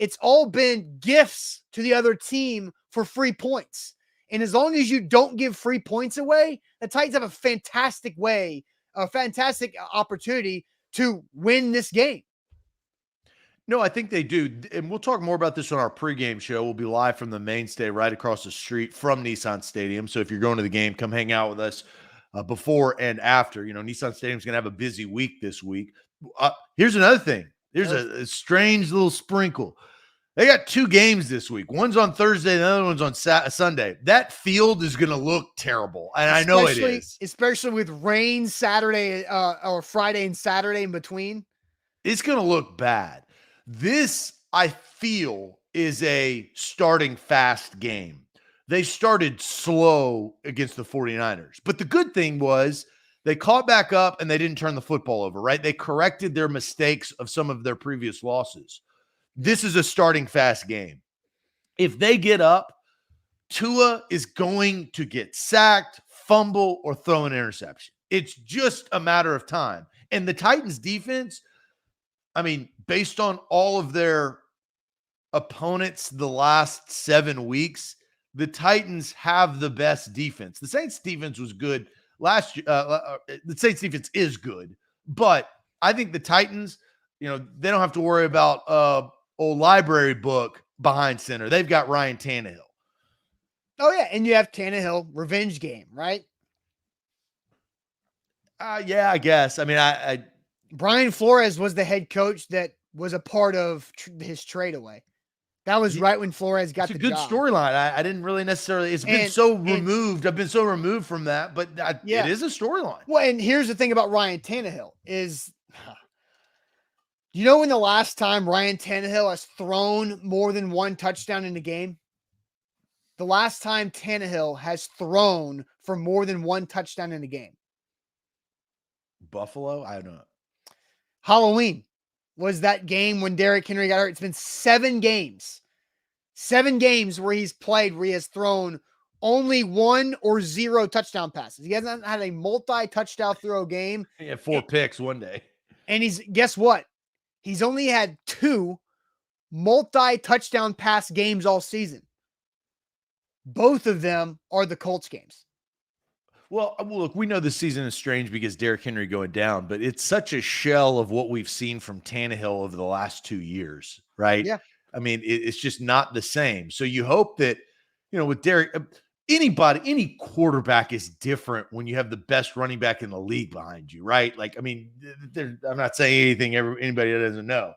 it's all been gifts to the other team for free points. And as long as you don't give free points away, the Titans have a fantastic opportunity to win this game. No, I think they do. And we'll talk more about this on our pregame show. We'll be live from the mainstay right across the street from Nissan Stadium. So if you're going to the game, come hang out with us before and after. Nissan Stadium's going to have a busy week this week. Here's another thing. There's a strange little sprinkle. They got two games this week. One's on Thursday, the other one's on Sunday. That field is going to look terrible, and I know it is. Especially with rain Saturday or Friday and Saturday in between. It's going to look bad. This, I feel, is a starting fast game. They started slow against the 49ers. But the good thing was they caught back up and they didn't turn the football over, right? They corrected their mistakes of some of their previous losses. This is a starting fast game. If they get up, Tua is going to get sacked, fumble, or throw an interception. It's just a matter of time. And the Titans defense, I mean, based on all of their opponents the last 7 weeks, the Titans have the best defense. The Saints defense was good last year. The Saints defense is good, but I think the Titans, they don't have to worry about old library book behind center. They've got Ryan Tannehill. Oh yeah, and you have Tannehill revenge game, right? Yeah, I guess. I mean, Brian Flores was the head coach that was a part of his trade away. That was right when Flores got the job. It's a good storyline. I didn't really necessarily. It's been so removed. I've been so removed from that, but it is a storyline. Well, and here's the thing about Ryan Tannehill is, when the last time Ryan Tannehill has thrown more than one touchdown in a game? The last time Tannehill has thrown for more than one touchdown in a game. Buffalo? I don't know. Halloween was that game when Derrick Henry got hurt. It's been 7 games. 7 games where he's played where he has thrown only 1 or 0 touchdown passes. He hasn't had a multi-touchdown throw game. He had 4 picks one day. And guess what? He's only had 2 multi-touchdown pass games all season. Both of them are the Colts games. Well, look, we know this season is strange because Derrick Henry going down, but it's such a shell of what we've seen from Tannehill over the last 2 years, right? Yeah. I mean, it's just not the same. So you hope that, with Derrick, any quarterback is different when you have the best running back in the league behind you, right? Like, I mean, I'm not saying anything anybody that doesn't know.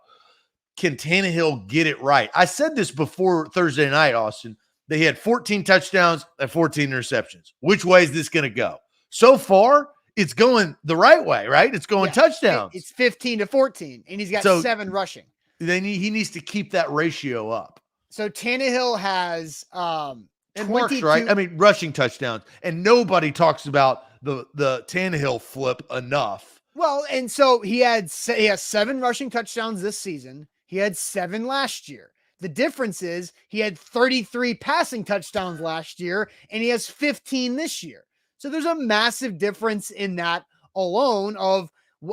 Can Tannehill get it right? I said this before Thursday night, Austin. They had 14 touchdowns and 14 interceptions. Which way is this going to go? So far, it's going the right way, right? It's going touchdowns. It's 15-14, and he's got 7 rushing. He needs to keep that ratio up. So Tannehill has and Mark's right. I mean, rushing touchdowns, and nobody talks about the Tannehill flip enough. Well, and so he has 7 rushing touchdowns this season. He had 7 last year. The difference is he had 33 passing touchdowns last year, and he has 15 this year. So there's a massive difference in that alone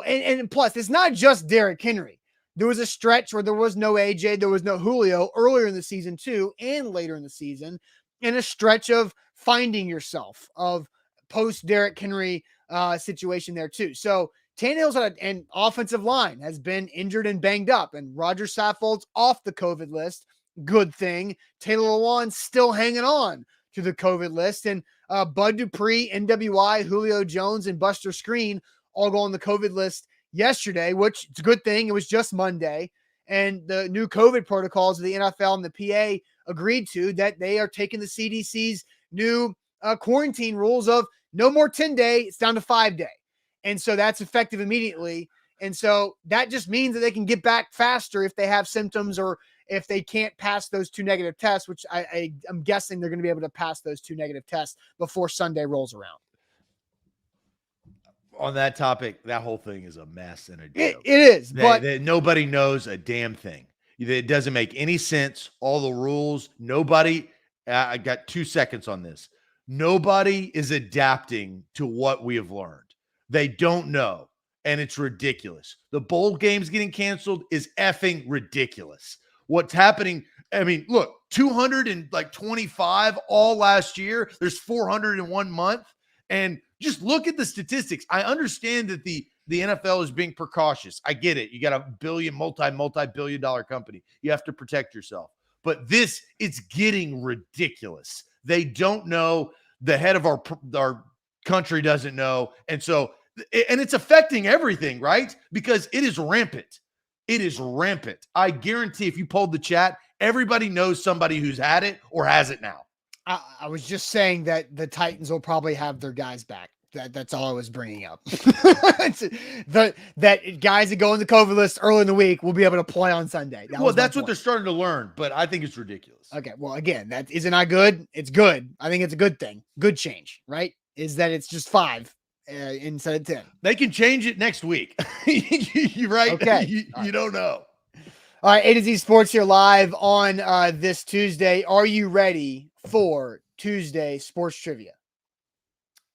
and plus, it's not just Derrick Henry. There was a stretch where there was no AJ, there was no Julio earlier in the season too, and later in the season, and a stretch of finding yourself of post Derrick Henry situation there too. So Tannehill's an offensive line has been injured and banged up, and Roger Saffold's off the COVID list. Good thing. Taylor Lewan's still hanging on to the COVID list, and Bud Dupree, NWI, Julio Jones, and Buster Screen all go on the COVID list yesterday, which it's a good thing. It was just Monday, and the new COVID protocols of the NFL and the PA agreed to that they are taking the CDC's new quarantine rules of no more 10-day, it's down to 5-day. And so that's effective immediately. And so that just means that they can get back faster if they have symptoms or if they can't pass those 2 negative tests, which I'm guessing they're going to be able to pass those 2 negative tests before Sunday rolls around. On that topic, that whole thing is a mess and a joke. It is, but nobody knows a damn thing. It doesn't make any sense. All the rules, nobody, I got 2 seconds on this. Nobody is adapting to what we have learned. They don't know, and it's ridiculous. The bowl games getting canceled is effing ridiculous. What's happening, I mean, look, 225 all last year. There's 400 in 1 month. And just look at the statistics. I understand that the NFL is being precautious. I get it. You got a multi-billion dollar company. You have to protect yourself. But it's getting ridiculous. They don't know. The head of our country doesn't know. And it's affecting everything, right? Because it is rampant. It is rampant. I guarantee if you polled the chat, everybody knows somebody who's had it or has it now. I was just saying that the Titans will probably have their guys back. That's all I was bringing up. that guys that go on the COVID list early in the week will be able to play on Sunday. That's what they're starting to learn, but I think it's ridiculous. Okay, well, again, that isn't not good. It's good. I think it's a good thing. Good change, right? Is that it's just 5 instead of 10. They can change it next week. You're right. Okay. You don't know. All right, A to Z Sports here live on this Tuesday. Are you ready for Tuesday sports trivia?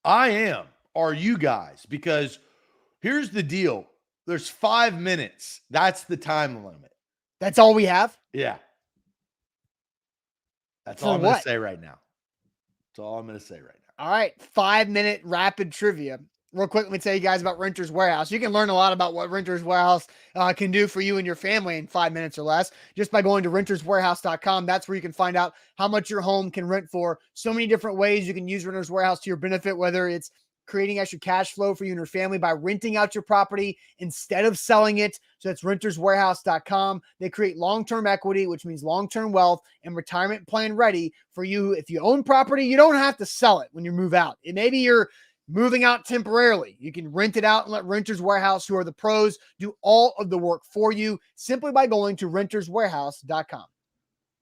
I am. Are you guys? Because here's the deal. There's 5 minutes. That's the time limit. That's all we have? Yeah. That's all I'm going to say right now. That's all I'm going to say right now. All right. 5-minute rapid trivia. Real quick, let me tell you guys about Renters Warehouse. You can learn a lot about what Renters Warehouse can do for you and your family in 5 minutes or less just by going to renterswarehouse.com. That's where you can find out how much your home can rent for. So many different ways you can use Renters Warehouse to your benefit, whether it's creating extra cash flow for you and your family by renting out your property instead of selling it. So that's renterswarehouse.com. They create long-term equity, which means long-term wealth and retirement plan ready for you. If you own property, you don't have to sell it when you move out. Maybe you're moving out temporarily. You can rent it out and let Renters Warehouse, who are the pros, do all of the work for you simply by going to renterswarehouse.com.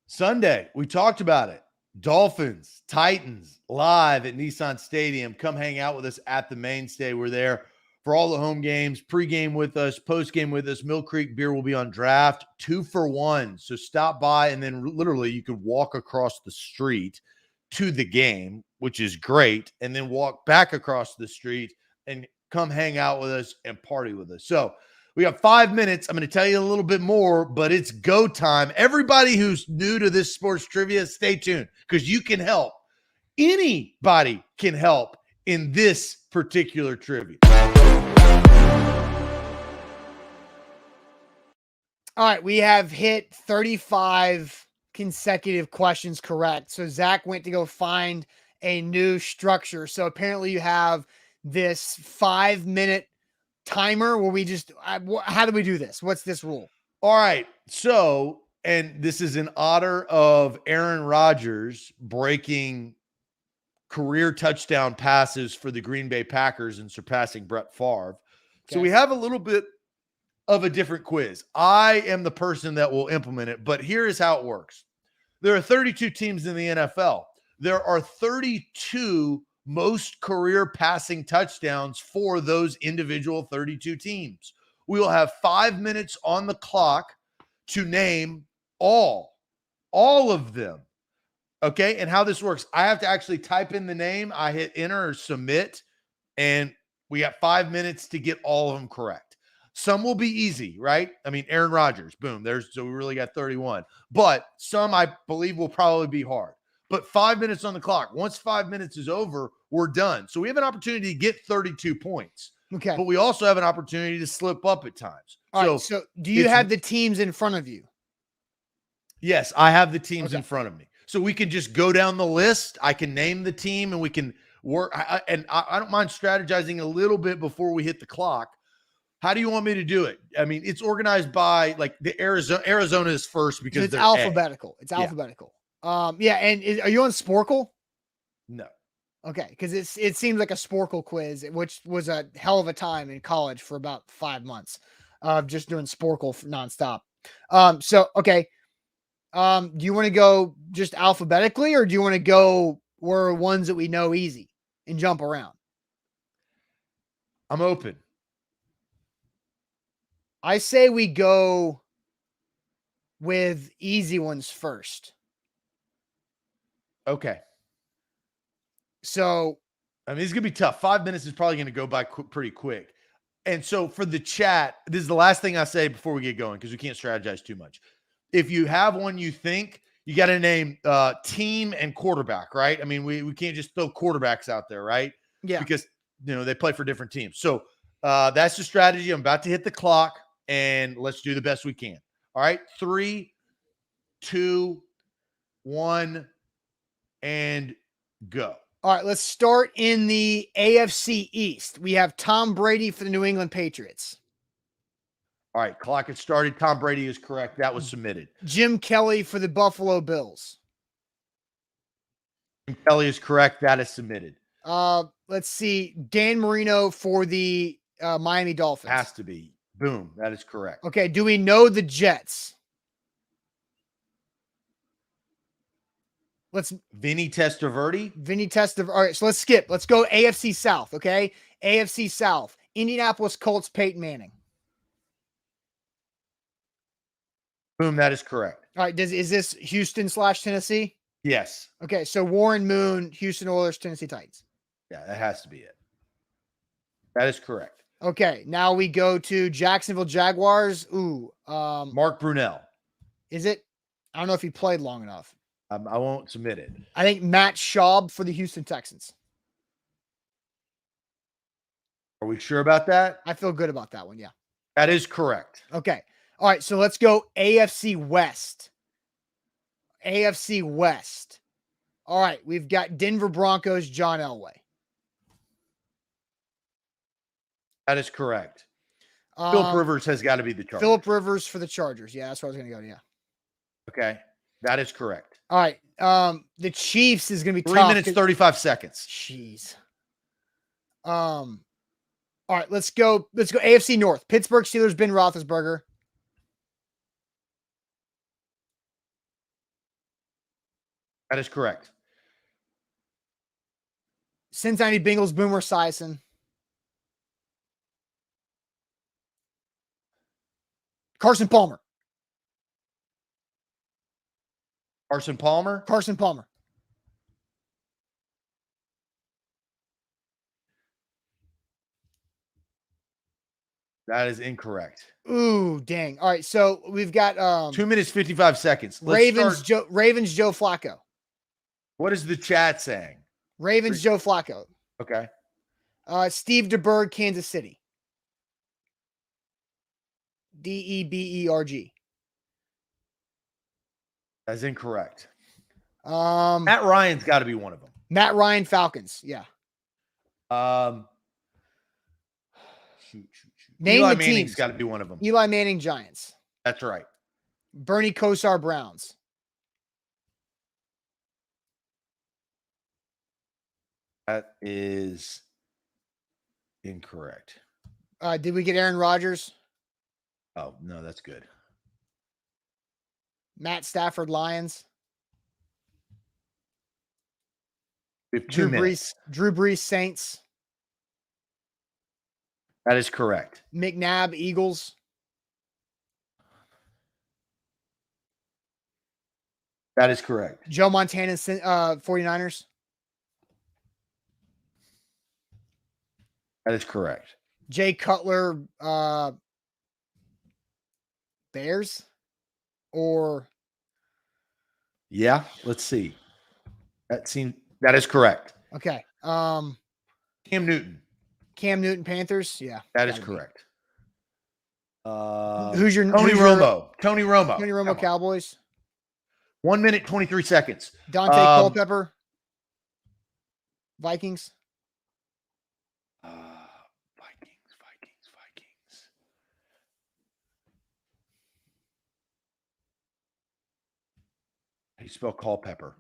Sunday, we talked about it. Dolphins, Titans, live at Nissan Stadium. Come hang out with us at the Mainstay. We're there for all the home games, pregame with us, postgame with us. Mill Creek Beer will be on draft 2 for 1. So stop by, and then literally you can walk across the street to the game, which is great, and then walk back across the street and come hang out with us and party with us. So We got 5 minutes. I'm going to tell you a little bit more, but it's go time. Everybody who's new to this sports trivia, stay tuned because you can help. Anybody can help in this particular trivia. All right, we have hit 35 consecutive questions correct. So Zach went to go find a new structure. So apparently you have this 5-minute timer where we just, how do we do this? What's this rule? All right. So, and this is in honor of Aaron Rodgers breaking career touchdown passes for the Green Bay Packers and surpassing Brett Favre. Okay. So we have a little bit of a different quiz. I am the person that will implement it, but here is how it works. There are 32 teams in the NFL. There are 32 most career passing touchdowns for those individual 32 teams. We will have 5 minutes on the clock to name all of them. Okay. And how this works, I have to actually type in the name. I hit enter or submit, and we got 5 minutes to get all of them correct. Some will be easy, right? I mean, Aaron Rodgers, boom, so we really got 31. But some I believe will probably be hard. But 5 minutes on the clock. Once 5 minutes is over, we're done. So we have an opportunity to get 32 points. Okay. But we also have an opportunity to slip up at times. All right, so do you have the teams in front of you? Yes, I have the teams in front of me. So we can just go down the list. I can name the team and we can work. I don't mind strategizing a little bit before we hit the clock. How do you want me to do it? I mean, it's organized by like the Arizona is first because it's alphabetical. It's alphabetical. Yeah. And are you on Sporkle? No. Okay. Because it seems like a Sporkle quiz, which was a hell of a time in college for about 5 months of just doing Sporkle nonstop. So, okay. Do you want to go just alphabetically, or do you want to go where ones that we know easy and jump around? I'm open. I say we go with easy ones first. Okay. So, I mean, it's going to be tough. 5 minutes is probably going to go by pretty quick. And so for the chat, this is the last thing I say before we get going because we can't strategize too much. If you have one you think, you got to name team and quarterback, right? I mean, we can't just throw quarterbacks out there, right? Yeah. Because, they play for different teams. So that's the strategy. I'm about to hit the clock, and let's do the best we can. All right. 3, 2, 1, and go. All right. Let's start in the AFC East. We have Tom Brady for the New England Patriots. All right, clock has started. Tom Brady is correct. That was submitted. Jim Kelly for the Buffalo Bills. Jim Kelly is correct. That is submitted. Let's see. Dan Marino for the Miami Dolphins. Has to be. Boom. That is correct. Okay. Do we know the Jets? Vinny Testaverde. All right, so let's skip. Let's go AFC South, okay? AFC South. Indianapolis Colts, Peyton Manning. Boom, that is correct. All right, is this Houston/Tennessee? Yes. Okay, so Warren Moon, Houston Oilers, Tennessee Titans. Yeah, that has to be it. That is correct. Okay, now we go to Jacksonville Jaguars. Mark Brunell. Is it? I don't know if he played long enough. I won't submit it. I think Matt Schaub for the Houston Texans. Are we sure about that? I feel good about that one, yeah. That is correct. Okay. All right, so let's go AFC West. AFC West. All right, we've got Denver Broncos, John Elway. That is correct. Philip Rivers has got to be the Chargers. Philip Rivers for the Chargers. Yeah, that's where I was going to go, yeah. Okay, that is correct. All right, the Chiefs is going to be 3 minutes, 35 seconds. Jeez. All right, let's go AFC North. Pittsburgh Steelers, Ben Roethlisberger. That is correct. Cincinnati Bengals, Boomer Esiason. Carson Palmer. Carson Palmer. Carson Palmer. That is incorrect. Ooh, dang. All right, so we've got 2 minutes 55 seconds. Ravens Joe Flacco. What is the chat saying? Ravens Joe Flacco. Okay. Steve DeBerg, Kansas City. Deberg. That's incorrect. Matt Ryan's got to be one of them. Matt Ryan, Falcons. Yeah. Name Eli the Manning's teams. got to be one of them. Eli Manning, Giants. That's right. Bernie Kosar, Browns. That is incorrect. Did we get Aaron Rodgers? Oh, no, that's good. Matt Stafford, Lions. We have 2 minutes. Drew Brees, Saints. That is correct. McNabb, Eagles. That is correct. Joe Montana, 49ers. That is correct. Jay Cutler, Bears, or let's see. That is correct. okay. Cam Newton. Cam Newton, Panthers. Yeah, that is correct. Who's your Tony Romo? Tony Romo, Cowboys. 1 minute 23 seconds. Dante Culpepper, Vikings. Vikings. How do you spell Culpepper?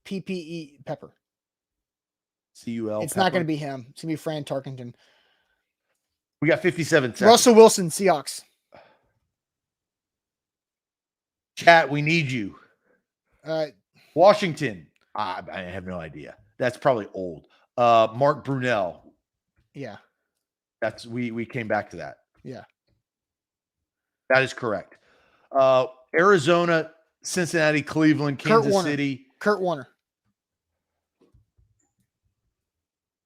Culppe Pepper. CUL. It's not going to be him. It's going to be Fran Tarkenton. We got 57 seconds. Russell Wilson, Seahawks. Chat, we need you. Washington. I have no idea. That's probably old. Mark Brunell. Yeah. We came back to that. Yeah. That is correct. Arizona, Cincinnati, Cleveland, Kansas City. Kurt Warner.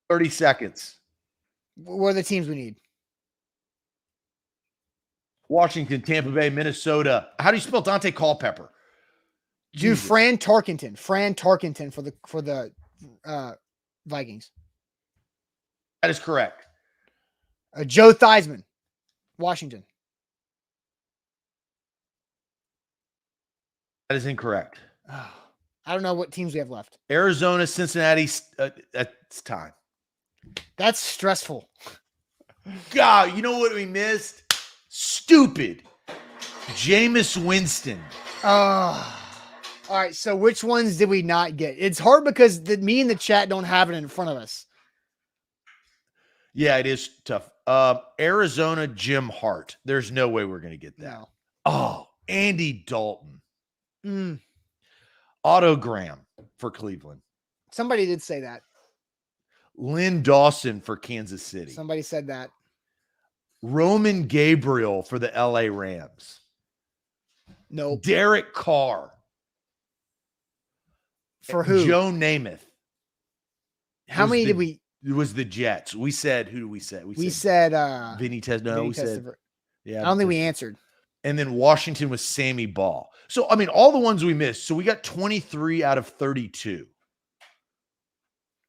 30 seconds. What are the teams we need? Washington, Tampa Bay, Minnesota. How do you spell Dante Culpepper? Do Fran Tarkenton. Fran Tarkenton for the Vikings. That is correct. Joe Theismann, Washington. That is incorrect. I don't know what teams we have left. Arizona, Cincinnati. That's time. That's stressful. God, you know what we missed? Stupid. Jameis Winston. All right, so which ones did we not get? It's hard because me and the chat don't have it in front of us. Yeah, it is tough. Arizona, Jim Hart. There's no way we're going to get that. No. Oh, Andy Dalton. Otto Graham for Cleveland. Somebody did say that. Lynn Dawson for Kansas City. Somebody said that. Roman Gabriel for the LA Rams. No. Derek Carr. For who? Joe Namath. How many did we? It was the Jets. We said, who did we say? We said Vinny Testaverde. No, we said, yeah. I don't think we answered. And then Washington was Sammy Ball. So, I mean, all the ones we missed. So we got 23 out of 32.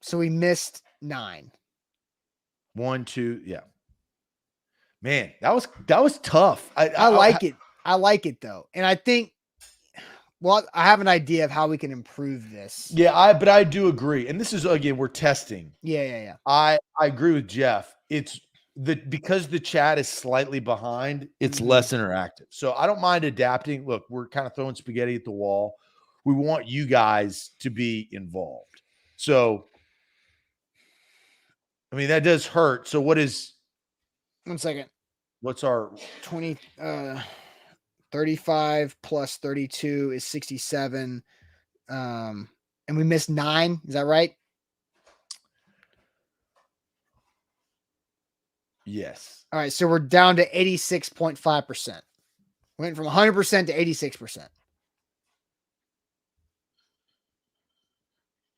So we missed 9. 1, 2, yeah. Man, that was tough. I like it. I like it though. And I think, well, I have an idea of how we can improve this. Yeah, but I do agree. And this is, again, we're testing. Yeah. I agree with Jeff. It's because the chat is slightly behind, it's less interactive. So I don't mind adapting. Look, we're kind of throwing spaghetti at the wall. We want you guys to be involved. So, I mean, that does hurt. So what is... 1 second. What's our 35 plus 32 is 67. And we missed 9. Is that right? Yes. All right. So we're down to 86.5%. Went from 100% to 86%.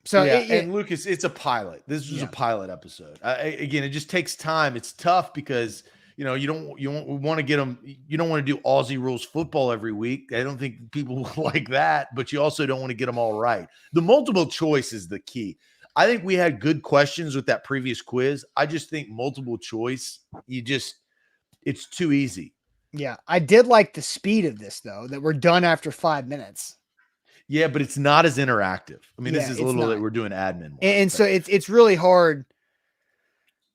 So yeah, and Lucas, it's a pilot. This was a pilot episode. Again, it just takes time. It's tough because you want to get them. You don't want to do Aussie rules football every week. I don't think people like that, but you also don't want to get them all right. The multiple choice is the key. I think we had good questions with that previous quiz. I just think multiple choice, it's too easy. Yeah, I did like the speed of this though, that we're done after 5 minutes. Yeah, but it's not as interactive. I mean, this is a little not. that we're doing admin work, and so it's really hard.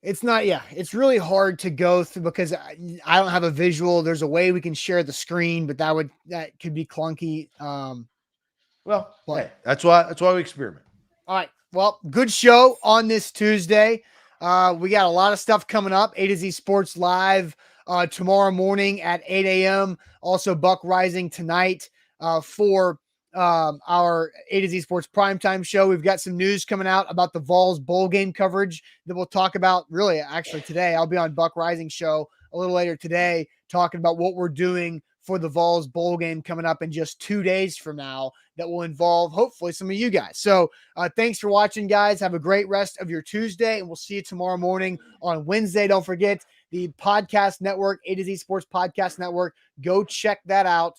It's not, it's really hard to go through because I don't have a visual. There's a way we can share the screen, but that could be clunky. Well, hey, that's why we experiment. All right. Well, good show on this Tuesday. We got a lot of stuff coming up. A to Z Sports Live tomorrow morning at 8 a.m. Also, Buck Rising tonight for our A to Z Sports Primetime show. We've got some news coming out about the Vols bowl game coverage that we'll talk about really actually today. I'll be on Buck Rising show a little later today talking about what we're doing for the Vols bowl game coming up in just 2 days from now that will involve hopefully some of you guys. So thanks for watching, guys. Have a great rest of your Tuesday, and we'll see you tomorrow morning on Wednesday. Don't forget the podcast network, A to Z Sports Podcast Network. Go check that out.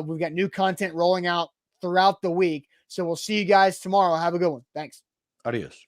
We've got new content rolling out throughout the week. So we'll see you guys tomorrow. Have a good one. Thanks. Adios.